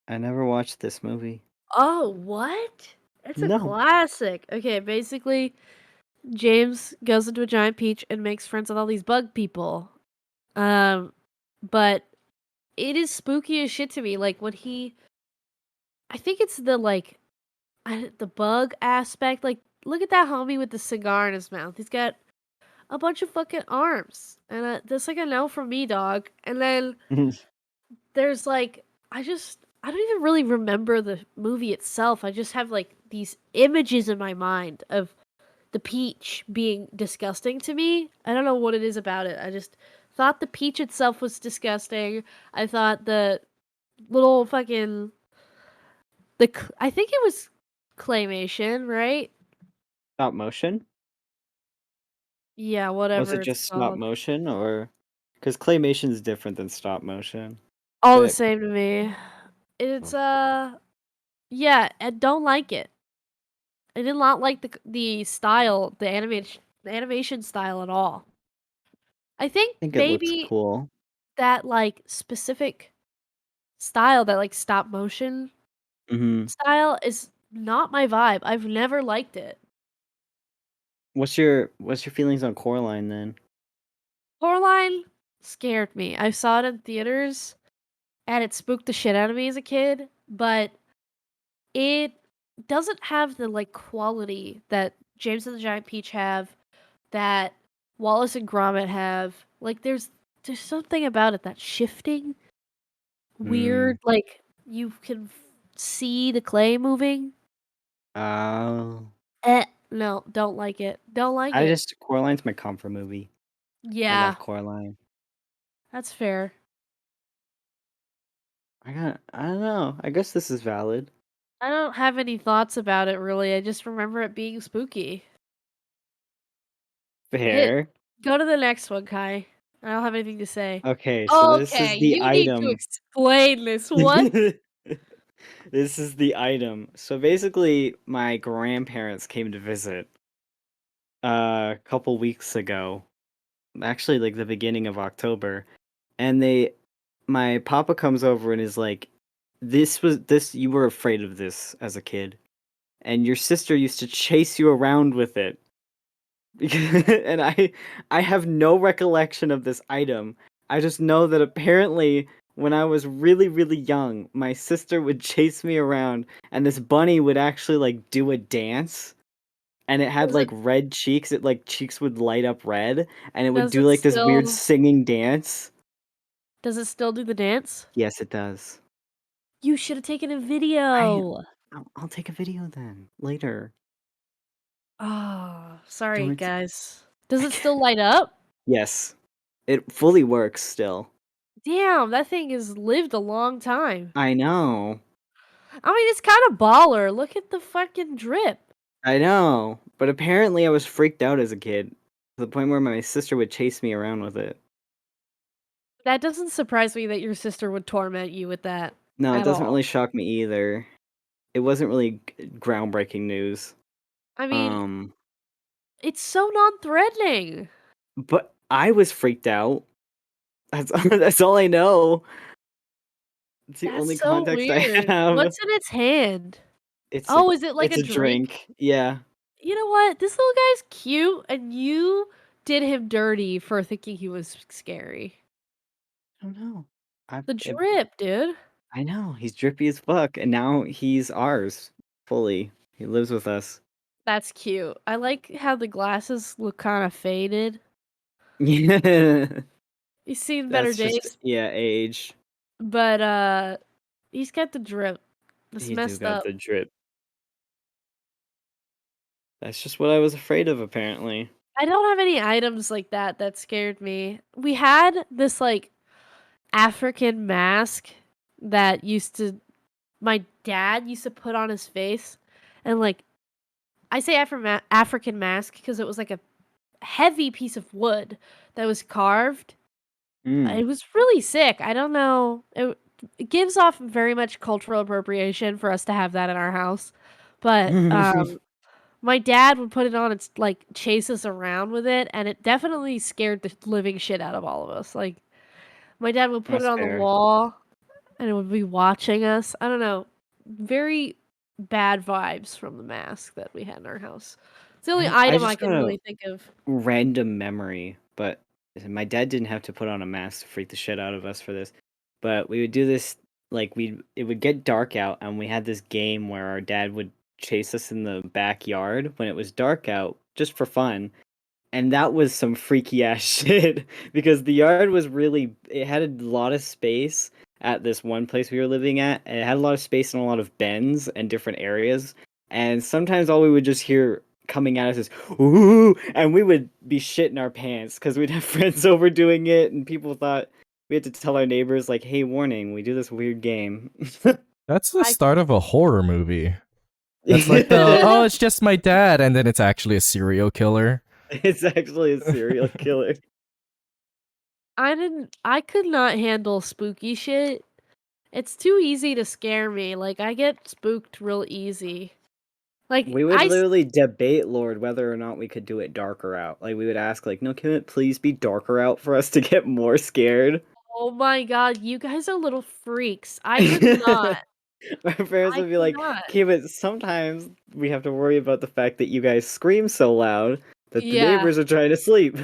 I never watched this movie. Oh, what? It's a No. classic. Okay, basically, James goes into a giant peach and makes friends with all these bug people. Um, but it is spooky as shit to me. Like when I think it's the bug aspect. Like, look at that homie with the cigar in his mouth. He's got a bunch of fucking arms, and that's like a no from me, dog. And then there's like I don't even really remember the movie itself. I just have like these images in my mind of the peach being disgusting to me. I don't know what it is about it. I just thought the peach itself was disgusting. I thought the little fucking I think it was claymation, right? Stop motion? Yeah, Was it whatever it's just stop called. motion or because claymation is different than stop motion? All the But same to me. It's oh, yeah, I don't like it. I did not like the style, the animation style at all. I think I think it looks maybe cool. that like specific style, that like stop motion Mhm. style is not my vibe. I've never liked it. What's your feelings on Coraline then? Coraline scared me. I saw it in theaters and it spooked the shit out of me as a kid, but it doesn't have the like quality that James and the Giant Peach have, that Wallace and Gromit have. Like there's something about it that's shifting, Mm. weird, like you can see the clay moving. Oh. No, don't like it. Don't like I it. just Coraline's my comfort movie. I Yeah, love Coraline. that's fair. I don't know. I guess this is valid. I don't have any thoughts about it really. I just remember it being spooky. Hit Fair. Go to the next one, Kai. I don't have anything to say. Okay, so this Okay, is the you need to item. explain this. What? This is the item. So basically, my grandparents came to visit a couple weeks ago. Actually, like the beginning of October. And my papa comes over and is like, this you were afraid of this as a kid. And your sister used to chase you around with it. And I have no recollection of this item. I just know that apparently when I was really really young, my sister would chase me around and this bunny would actually like do a dance and it had Does like it red cheeks. It like cheeks would light up red and it would does do it like this weird still singing dance. do the dance? Yes, it does. You should have taken a I video. I'll take a video then later. Oh, Do you sorry want to guys. Does it still light up? Yes. It fully works still. Damn, that thing has lived a long time. I know. I mean, it's kind of baller. Look at the fucking drip. I know, but apparently I was freaked out as a kid to the point where my sister would chase me around with it. That doesn't surprise me that your sister would torment you with that No, it at doesn't all. really shock me either. It wasn't really groundbreaking news. I mean, Um, it's so non-threatening. but I was freaked out. That's that's all I know. It's the That's only so context I weird. have. What's in its hand? It's a Oh, is it like it's a a drink? drink. Yeah. You know what? This little guy's cute, and you did him dirty for thinking he was scary. I don't know. I The it, drip, dude. I know he's drippy as fuck, and now he's ours fully. He lives with us. That's cute. I like how the glasses look kind of faded. Yeah. He's seen better That's just days, age. but he's got the drip. It's He do messed got up. the drip. That's just what I was afraid of, apparently. I don't have any items like that scared me. We had this like African mask that my dad used to put on his face, and like I say African mask because it was like a heavy piece of wood that was carved. Mm. It was really sick. I don't know. it gives off very much cultural appropriation for us to have that in our house. But my dad would put it on and like chase us around with it, and it definitely scared the living shit out of all of us. Like my dad would put it That's on the fair. wall and it would be watching us. I don't know. Very bad vibes from the mask that we had in our house. It's the only I item I just can got a really think of. random memory, but my dad didn't have to put on a mask to freak the shit out of us for this. But we would do this like it would get dark out, and we had this game where our dad would chase us in the backyard when it was dark out, just for fun. And that was some freaky ass shit because the yard was it had a lot of space at this one place we were living at, and it had a lot of space and a lot of bends and different areas. And sometimes all we would just hear coming at us is ooh, and we would be shitting our pants because we'd have friends over doing it, and people thought we had to tell our neighbors like, "Hey, warning, we do this weird game." That's the I start of a horror movie. That's like oh, it's just my dad, and then it's actually a serial killer. It's actually a serial killer. I could not handle spooky shit. It's too easy to scare me. Like I get spooked real easy. Like We would literally debate, Lord, whether or not we could do it darker out. Like, we would ask, like, no, can it please be darker out for us to get more scared? oh my god, you guys are little freaks. I could not. Our parents I would be could like, not. okay, but sometimes we have to worry about the fact that you guys scream so loud that the Yeah. neighbors are trying to sleep.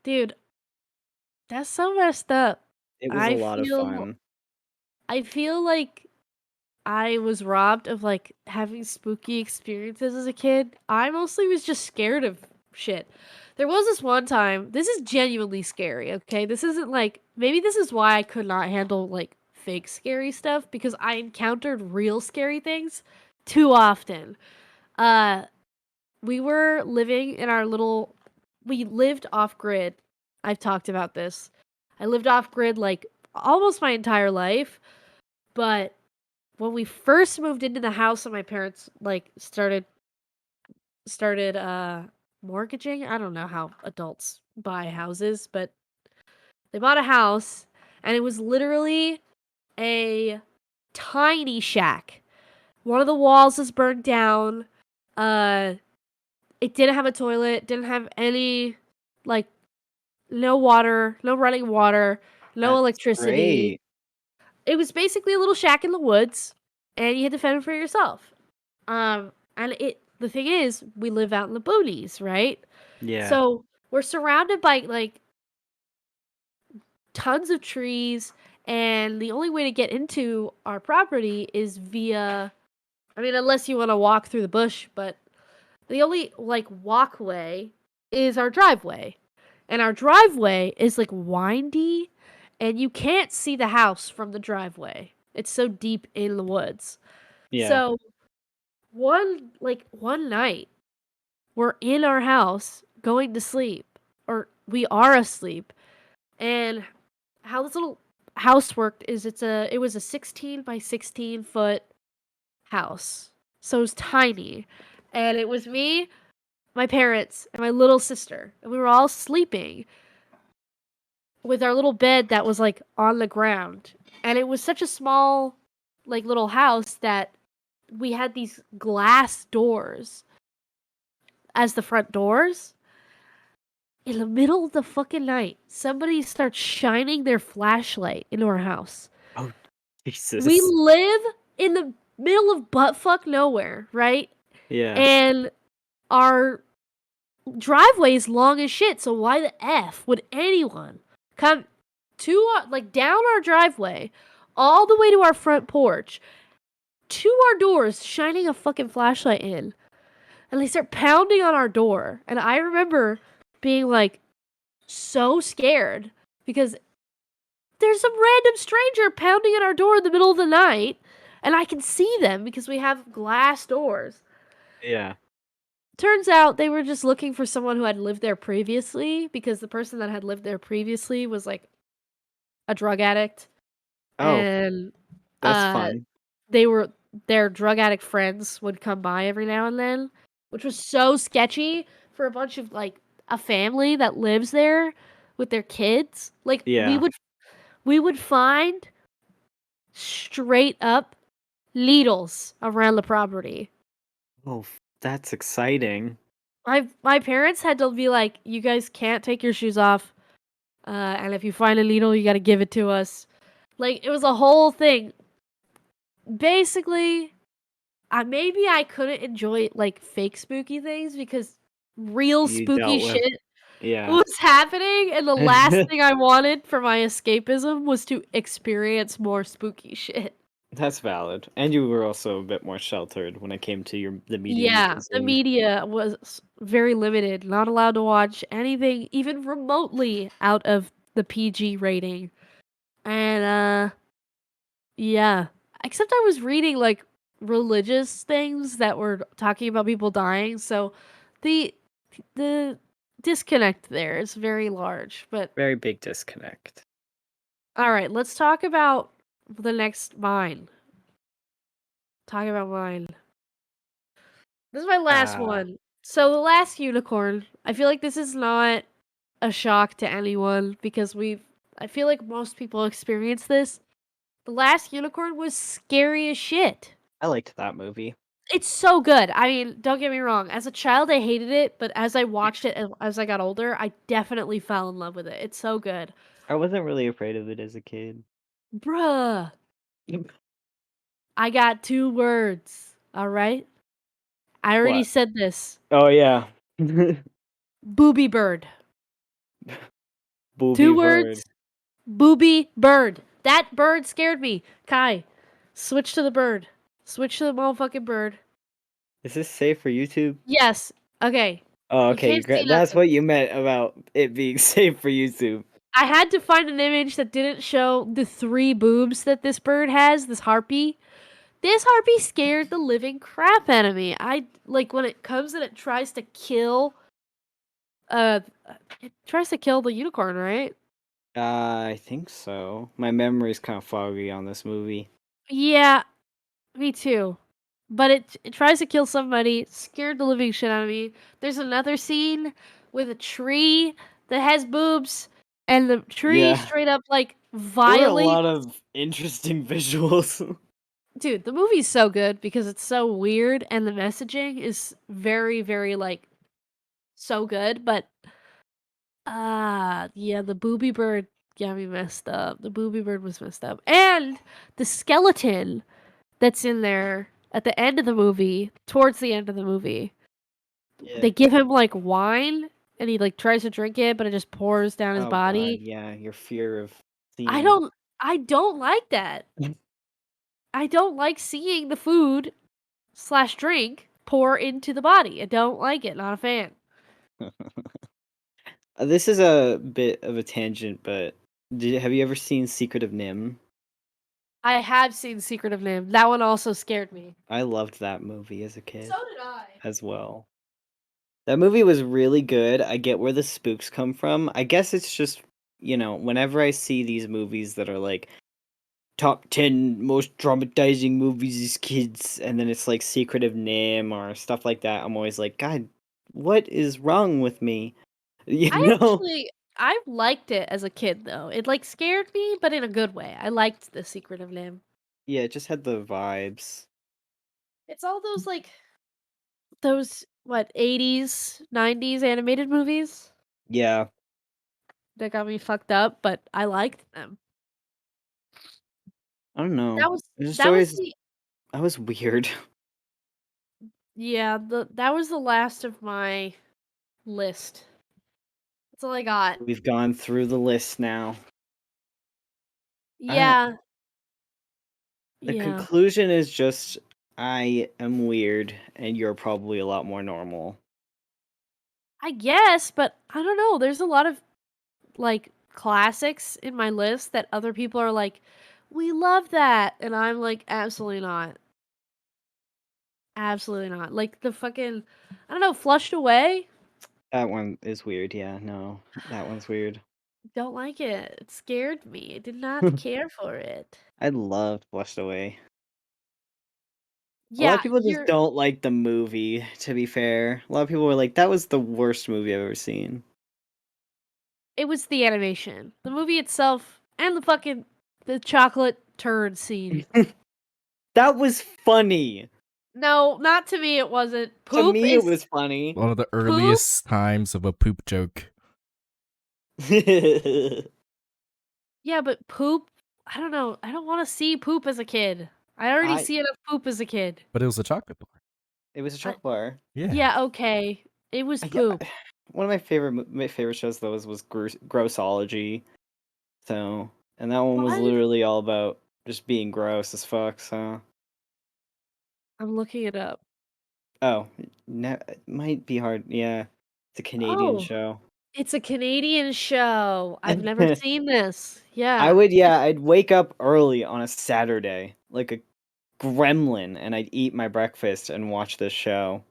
Dude, that's so messed up. It was a I lot of feel fun. I feel like I was robbed of like having spooky experiences as a kid. I mostly was just scared of shit. There was this one time, this is genuinely scary, okay? This isn't like maybe this is why I could not handle like fake scary stuff because I encountered real scary things too often. Uh we were living in our little we lived off grid. I've talked about this. I lived off grid like almost my entire life, but when we first moved into the house and my parents like started mortgaging, I don't know how adults buy houses, but they bought a house and it was literally a tiny shack. One of the walls is burned down. Uh it didn't have a toilet, didn't have any like no water, no running water, no That's electricity. great. It was basically a little shack in the woods and you had to fend for yourself. And the thing is, we live out in the boonies, right? Yeah. So we're surrounded by like tons of trees, and the only way to get into our property is via I mean, unless you want to walk through the bush, but the only like walkway is our driveway. And our driveway is like windy and you can't see the house from the driveway. It's so deep in the woods. Yeah. So one night we're in our house going to sleep or we are asleep and how this little house worked is it was a 16 by 16 foot house, so it was tiny, and it was me, my parents, and my little sister, and we were all sleeping with our little bed that was like on the ground, and it was such a small like little house that we had these glass doors as the front doors. In the middle of the fucking night, somebody starts shining their flashlight into our house. Oh, We Jesus. live in the middle of buttfuck nowhere, right? Yeah. And our driveway is long as shit, so why the F would anyone come like down our driveway, all the way to our front porch, to our doors, shining a fucking flashlight in? And they start pounding on our door. And I remember being like, so scared because there's some random stranger pounding at our door in the middle of the night and I can see them because we have glass doors. Yeah. Turns out they were just looking for someone who had lived there previously because the person that had lived there previously was like a drug addict. Oh, And that's fun. their drug addict friends would come by every now and then, which was so sketchy for a bunch of like a family that lives there with their kids. Like Yeah. we would find straight up needles around the property. Oh, that's exciting. My parents had to be like, "You guys can't take your shoes off, and if you find a needle, you got to give it to us." Like it was a whole thing. Basically, maybe I couldn't enjoy like fake spooky things because real You spooky dealt with, shit yeah. was happening, and the last thing I wanted for my escapism was to experience more spooky shit. That's valid. And you were also a bit more sheltered when it came to the media you Yeah, the consumed. media was very limited, not allowed to watch anything even remotely out of the PG rating. And yeah, except I was reading like religious things that were talking about people dying, so the the disconnect there is very large. But Very big disconnect. all right, let's talk about the next mine. Talk about mine. This is my last Ah, one. So the last unicorn, I feel like this is not a shock to anyone because I feel like most people experience this. The last unicorn was scary as shit. I liked that movie. It's so good. I mean, don't get me wrong. As a child, I hated it, but as I watched it as I got older, I definitely fell in love with it. It's so good. I wasn't really afraid of it as a kid. Bruh. I got 2 words. All right? I already What? said this. Oh yeah. Booby Bird. Booby 2 Bird. words. Booby Bird. That bird scared me. Kai, switch to the bird. Switch to the motherfucking bird. Is this safe for YouTube? Yes. Okay. Oh, You okay. can't see That's nothing. what you meant about it being safe for YouTube. I had to find an image that didn't show the 3 boobs that this bird has, this harpy. This harpy scared the living crap out of me. I like when it comes and it tries to kill uh it tries to kill the unicorn, right? I think so. My memory's kind of foggy on this movie. Yeah, me too. But it tries to kill somebody, scared the living shit out of me. There's another scene with a tree that has boobs, and the tree Yeah. straight up like There were a violates. lot of interesting visuals. Dude, the movie's so good because it's so weird and the messaging is very, very like so good. But yeah, the booby bird got me messed up. The booby bird was messed up, and the skeleton that's in there at the end of the movie, towards the end of the movie. Yeah. They give him like wine and he like tries to drink it, but it just pours down his Oh god, body. yeah, your fear of I seeing. don't I don't like that. I don't like seeing the food slash drink pour into the body. I don't like it. Not a fan. This is a bit of a tangent, but have you ever seen Secret of Nim? I have seen Secret of Nim. That one also scared me. I loved that movie as a kid So did I. as well. That movie was really good. I get where the spooks come from. I guess it's just, whenever I see these movies that are like top 10 most traumatizing movies as kids, and then it's like Secret of Nim or stuff like that, I'm always like, God, what is wrong with me? You know? I liked it as a kid though. It like scared me, but in a good way. I liked the Secret of Nim. Yeah, it just had the vibes. It's all those like those what 80s, 90s animated movies Yeah, that got me fucked up, but I liked them. I don't know. That was It's just that was always, the I was weird. yeah, that was the last of my list. That's all I got. We've gone through the list now. Uh, Yeah. the Yeah. conclusion is just I am weird and you're probably a lot more normal. I guess, but I don't know. There's a lot of like classics in my list that other people are like, "We love that." And I'm like, "Absolutely not. Absolutely not." Like the fucking I don't know, Flushed Away? That one is weird. Yeah, no, that one's weird. Don't like it. It scared me. I did not care for it. I loved Flushed Away. A lot Yeah, of people just you're don't like the movie, to be fair. A lot of people were like, that was the worst movie I've ever seen. it was the animation. The movie itself and the chocolate turd scene. That was funny. No, not to me. It wasn't. To Poop me, it is was funny. One of the earliest times of a poop joke. yeah, but poop. I don't know. I don't want to see poop as a kid. I already see enough poop as a kid. But it was a chocolate bar. It was a chocolate bar. Yeah. Yeah, okay. It was poop. One of my favorite shows though was Grossology. So, and that one was What? literally all about just being gross as fuck. So, I'm looking it up. oh, it might be hard. Yeah, it's a Canadian Oh, show. it's a Canadian show. I've never seen this. Yeah. I'd wake up early on a Saturday, like a gremlin, and I'd eat my breakfast and watch this show.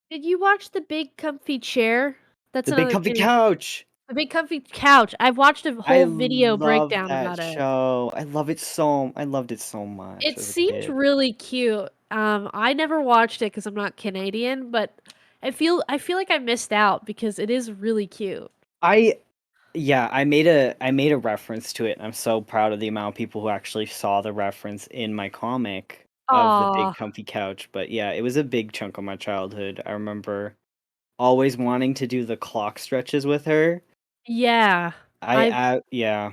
Did you watch The Big Comfy Chair? That's The Big another Comfy Canadian. Couch. The Big Comfy Couch. I've watched a I whole video love breakdown that about it. show. I loved it so much It as a seemed kid. really cute. I never watched it because I'm not Canadian, but I feel like I missed out because it is really cute. I made a reference to it, and I'm so proud of the amount of people who actually saw the reference in my comic of the Big Aw, Comfy Couch. But yeah, it was a big chunk of my childhood. I remember always wanting to do the clock stretches with her. yeah. Yeah.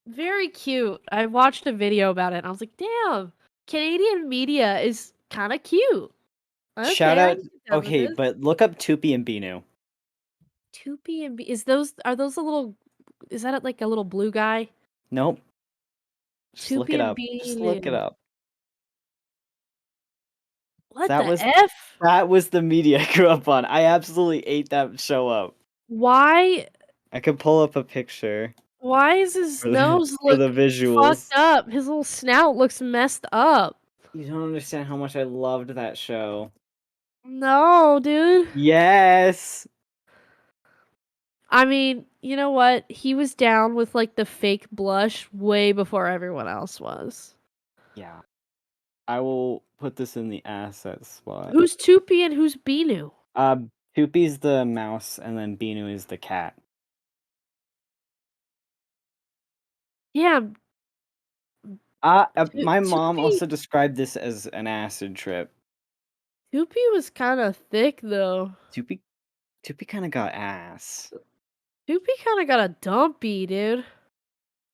Very cute. I watched a video about it and I was like, damn, Canadian media is kind of cute. Shout Okay, I out. can get down with Okay, this. but look up Tupi and Binu. 2P and B. Are those a little, is that like a little blue guy? Nope. Just look 2P it and up. Just look it B. up. What That the was F? that was the media I grew up on. I absolutely ate that show up. Why? I could pull up a picture Why is his for nose for look the fucked visuals. up? His little snout looks messed up. You don't understand how much I loved that show. No, dude. Yes. I mean, you know what? He was down with like the fake blush way before everyone else was. Yeah. I will put this in the asset spot. Who's Tupi and who's Binu? Uh, Tupi's the mouse, and then Binu is the cat. Yeah, My mom Tupi. also described this as an acid trip. Tupi was kind of thick though. Tupi kind of got ass. Tupi kind of got a dumpy, dude.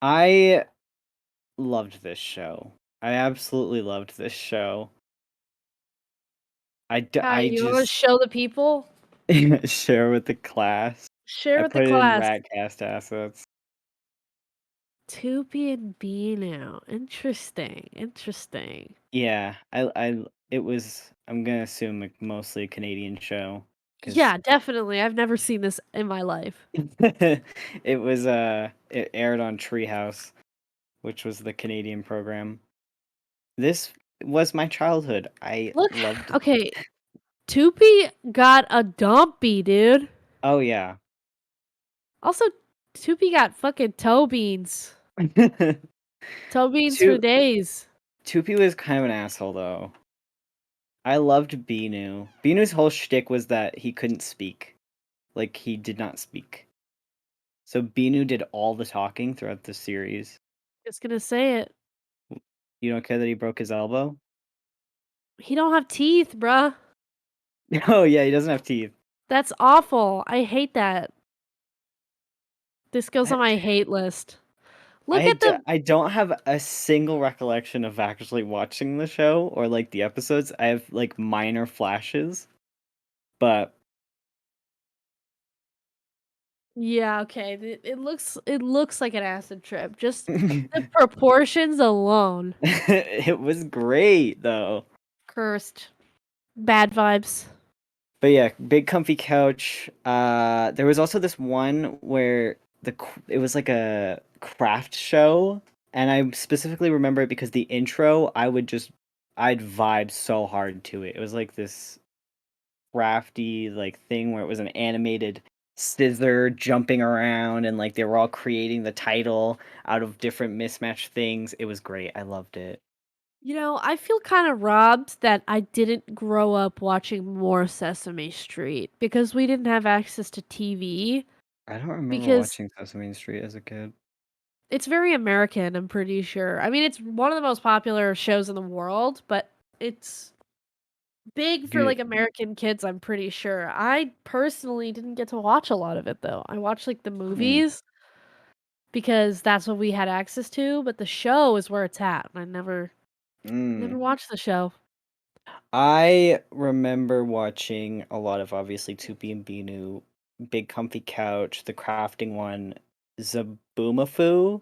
I loved this show. I absolutely loved this show. I You want to just show the people? share with the class. Share I with put the it in class. Ratcast assets. Tupi and Binu. Interesting. Yeah, it was. I'm gonna assume like mostly a Canadian show. 'Cause Yeah, definitely. I've never seen this in my life. it was it aired on Treehouse, which was the Canadian program. This was my childhood. I Look, loved. okay, Tupi got a dumpy, dude. Oh yeah. Also, Tupi got fucking toe beans. Toe beans for Tu- days. Tupi was kind of an asshole though. I loved Binu. Binu's whole shtick was that he couldn't speak. Like he did not speak. So Binu did all the talking throughout the series. Just gonna say it. You don't care that he broke his elbow? He don't have teeth, bruh. Oh yeah, he doesn't have teeth. That's awful. I hate that. This goes on my hate list. Look at the I don't have a single recollection of actually watching the show or like the episodes. I have like minor flashes, but Yeah, okay. It looks like an acid trip. Just the proportions alone. it was great though. Cursed. Bad vibes. But yeah, big comfy couch. There was also this one where it was like a craft show, and I specifically remember it because the intro, I'd vibe so hard to it. It was like this crafty like thing where it was an animated scissor jumping around, and like they were all creating the title out of different mismatched things. It was great. I loved it. You know, I feel kind of robbed that I didn't grow up watching more Sesame Street because we didn't have access to TV. I don't remember Because watching Sesame Street as a kid. It's very American, I'm pretty sure. I mean, it's one of the most popular shows in the world, but it's big for, Do like, American kids, I'm pretty sure. I personally didn't get to watch a lot of it, though. I watched, like, the mm, movies because that's what we had access to, but the show is where it's at, and I never mm. watched the show. I remember watching a lot of obviously Tupi and Binu, Big Comfy Couch, the crafting one, Zaboomafoo. If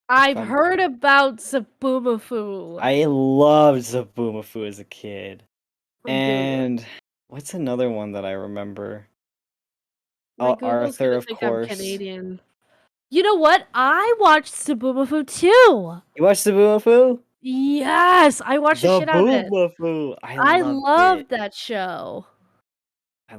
I've I'm, heard about Zaboomafoo. I loved Zaboomafoo as a kid. My Google. And what's another one that I remember? My Google's Arthur, gonna of think I'm course. Canadian. You know what? I watched Zaboomafoo too! You watched Zaboomafoo? Yes! I watched the shit out of it. Zaboomafoo! I I loved it. loved that show. I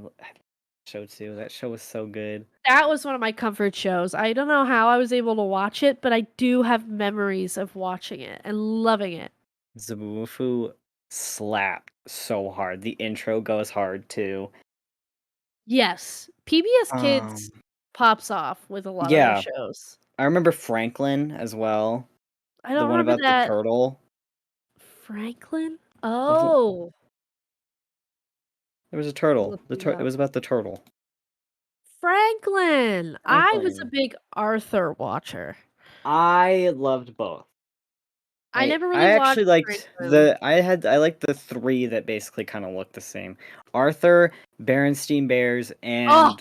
show too. That show was so good. That was one of my comfort shows. I don't know how I was able to watch it, but I do have memories of watching it and loving it. Zaboomafoo slapped so hard. The intro goes hard too. Yes, PBS Um, Kids pops off with a lot of their yeah, shows. I remember Franklin as well. I The don't one remember about the that. turtle. Franklin? Wasn't Oh, there was a I'm turtle? looking it It up. was about the turtle. Franklin! I was a Franklin. big Arthur watcher. I loved both. I never I really actually watched liked Franklin. I liked the three that basically kind of looked the same. Arthur, Berenstein Bears, Oh,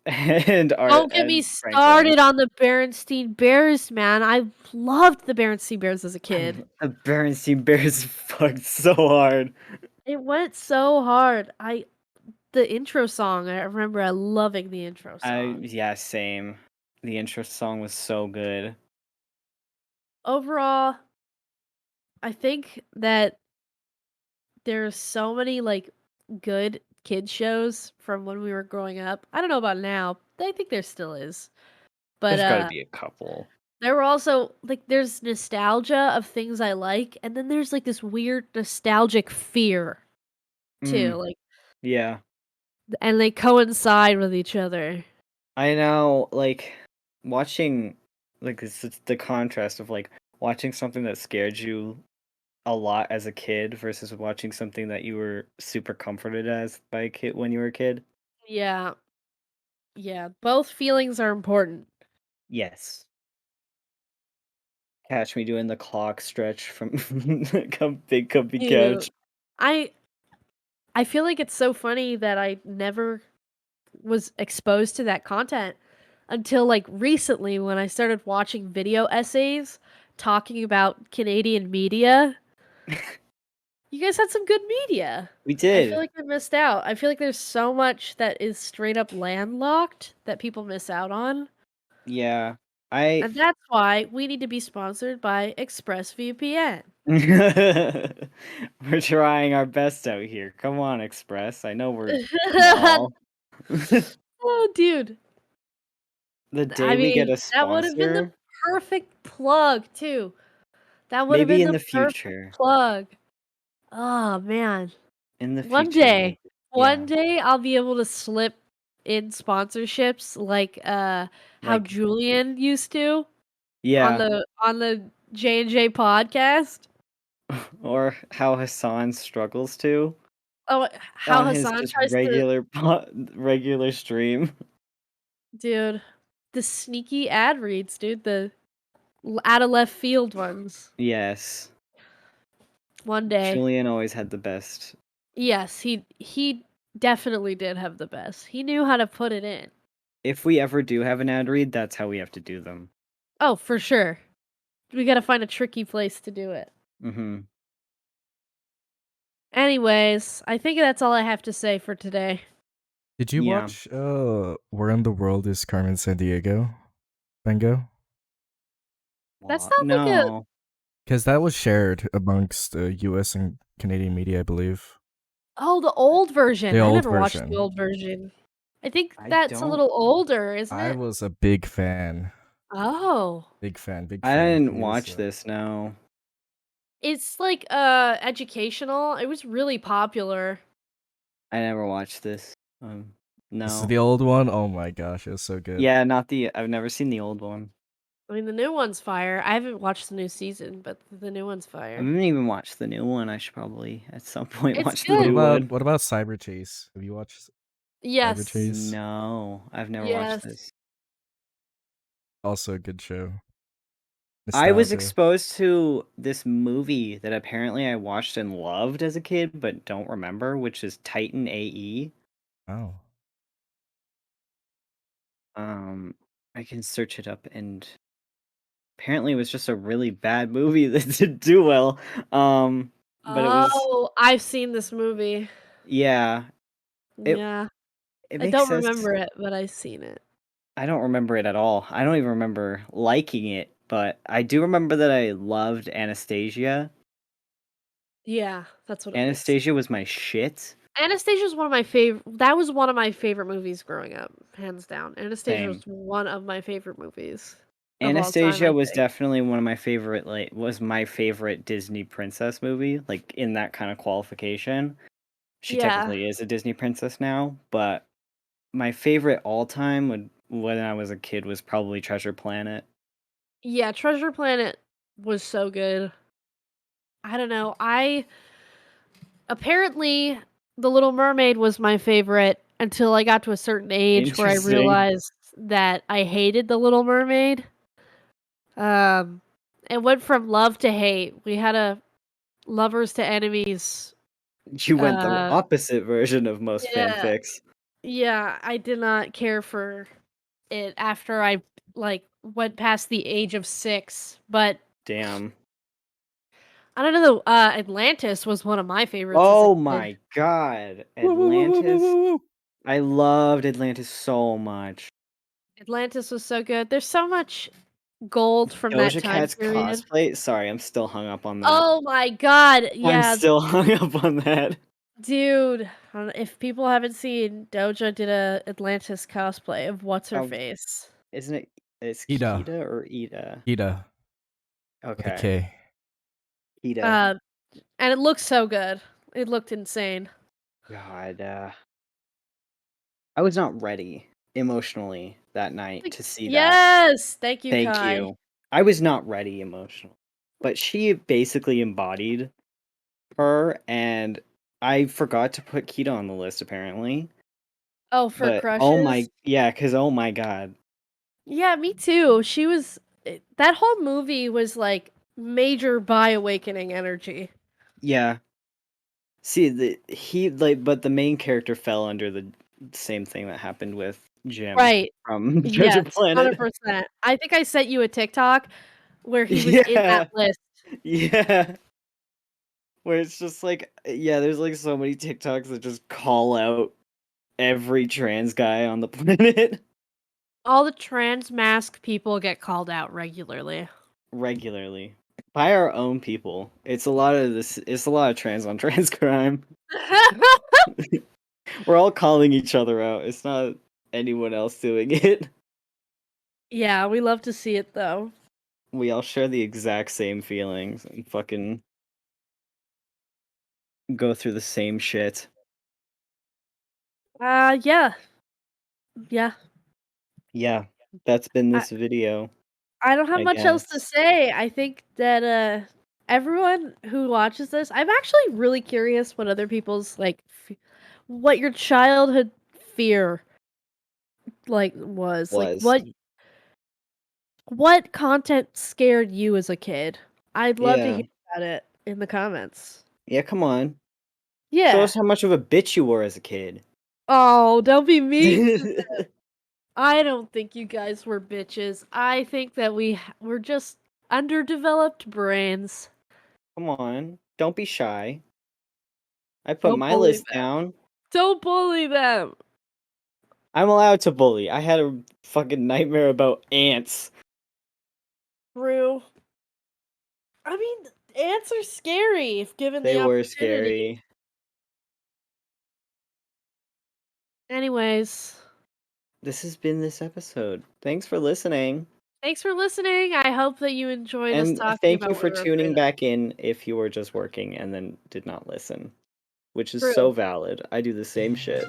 don't get me and Franklin. started on the Berenstein Bears, man. I loved the Berenstein Bears as a kid. The Berenstein Bears fucked so hard. It went so hard. The intro song, I remember loving the intro song. Yeah, same. The intro song was so good. Overall, I think that there's so many like good kid shows from when we were growing up. I don't know about now. I think there still is. But There's got to be a couple. there were also like there's nostalgia of things I like, and then there's like this weird nostalgic fear too. Mm, Like yeah. and they coincide with each other. I know, like watching like it's the contrast of like watching something that scared you a lot as a kid versus watching something that you were super comforted as by a kid when you were a kid. Yeah. Yeah, both feelings are important. Yes. Catch me doing the clock stretch from Big Comfy Dude, Couch. I I feel like it's so funny that I never was exposed to that content until like recently when I started watching video essays talking about Canadian media. You guys had some good media. We I feel did. like I missed out. I feel like there's so much that is straight up landlocked that people miss out on. Yeah. I And that's why we need to be sponsored by ExpressVPN. We're trying our best out here. Come on, Express. I know we're small. Oh, dude. The day I we get mean, a that would have been the sponsor, perfect plug, too. That would have maybe been in the the perfect future. plug. Oh, man. In the One future, maybe. day, one Yeah. day I'll be able to slip in sponsorships like how Like, Julian used to yeah. on the J&J podcast. Or how Hassan struggles to Oh, how on his Hassan just tries to regular stream. dude, the sneaky ad reads, dude, the out of left field ones. Yes. One day. Julian always had the best. Yes, he definitely did have the best. He knew how to put it in. If we ever do have an ad read, that's how we have to do them. Oh, for sure. We gotta find a tricky place to do it. Mm-hmm. Anyways, I think that's all I have to say for today. Did you Yeah. watch Where in the World is Carmen San Diego? Bengo? That's not like a No. Because that was shared amongst US and Canadian media, I believe. oh, the old version. The I old never watched the version. old version. I think I that's a don't. little older, isn't I it? was a big fan. Oh. Big fan, big I fan. didn't He was, watch this, no. It's like educational. It was really popular. I never watched this. This is No. the old one? Oh my gosh, it was so good. Yeah, not the. I've never seen the old one. I mean, the new one's fire. I haven't watched the new season, but the new one's I fire. haven't even watched the new one. I should probably at some point It's watch the What good. new one. about Cyber Chase? Have you watched Cyber Yes. Chase? No, I've never watched Yes. this. Also a good show. I was Nostalgia. exposed to this movie that apparently I watched and loved as a kid, but don't remember, which is Titan AE. Oh. I can search it up, and apparently it was just a really bad movie that didn't do well. But it was, Oh, I've seen this movie. yeah, it Yeah. it I makes don't sense. remember it, but I've seen it. I don't remember it at all. I don't even remember liking it, but I do remember that I loved Anastasia. Yeah, that's what it was. Anastasia was my shit. Anastasia's one of my favorite. That was one of my favorite movies growing up, hands down. Anastasia was Same. one of my favorite movies of all time, Anastasia I was think. definitely one of my favorite, like, was my favorite Disney princess movie, like, in that kind of qualification. She Yeah, technically is a Disney princess now, but my favorite all time when I was a kid was probably Treasure Planet. yeah. Treasure Planet was so good. I don't know. I apparently The Little Mermaid was my favorite until I got to a certain age where I Interesting. realized that I hated The Little Mermaid. Um, it went from love to hate. We had a lovers to enemies. You went the Uh, opposite version of most yeah, fanfics. yeah. I did not care for it after I like went past the age of 6. But Damn. I don't know. Atlantis was one of my favorites as a Oh kid. my god. Woo, woo, woo, woo, woo, Atlantis. woo, woo. I loved Atlantis so much. Atlantis was so good. There's so much gold from that Doja time Cat's period. cosplay. Sorry, I'm still hung up on that. Oh my god, I'm yeah, still hung up on that. dude. If people haven't seen, Doja did a Atlantis cosplay of what's her Oh, face. isn't it? It's Ida. Kita or Ida? Ida with a Okay, K. Ida. Uh, and it looked so good. It looked insane. God, I was not ready emotionally that night to see that. Yes, thank you, Thank Kai. you. I was not ready emotionally, but she basically embodied her, and I forgot to put Kita on the list apparently. Oh, for But oh crushes. my, yeah, because oh my god, Yeah, me too. She was. That whole movie was like major bi awakening energy. yeah. See, but the main character fell under the same thing that happened with Jim Right. from Treasure Yes, Planet. 100%. I think I sent you a TikTok where he was in that Yeah, list. yeah. Where it's just like, yeah, there's like so many TikToks that just call out every trans guy on the planet All the trans mask people get called out regularly. regularly by our own people. It's a lot of this. It's a lot of trans on trans crime. We're all calling each other out. It's not anyone else doing it. Yeah, we love to see it though. We all share the exact same feelings and fucking go through the same shit. Yeah. Yeah. Yeah, that's been I this video, I don't have I much else to guess. say. I think that everyone who watches this, I'm actually really curious what other people's like what your childhood fear like was. Like Was. what content scared you as a kid? I'd love to Yeah. hear about it in the comments. Yeah, come on. Show Yeah. us how much of a bitch you were as a kid. Oh, don't be mean to I don't think you guys were bitches. I think that we're just underdeveloped brains. Come on. Don't be shy. I put Don't my bully list them. down. Don't bully them. I'm allowed to bully. I had a fucking nightmare about ants. True. I mean, ants are scary if given They the were opportunity. scary. Anyways, This has been this episode. Thanks for listening. thanks for listening. I hope that you enjoyed us And talking thank you about what for we were afraid tuning of. back in if you were just working and then did not listen, which is True. so valid. I do the same shit.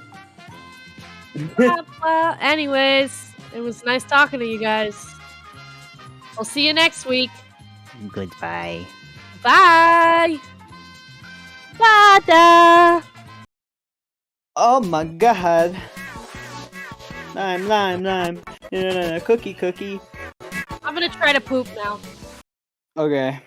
Anyways, it was nice talking to you guys. We'll see you next week. Goodbye. Bye. Bye. Oh my god. Lime. Cookie. I'm gonna try to poop now. Okay.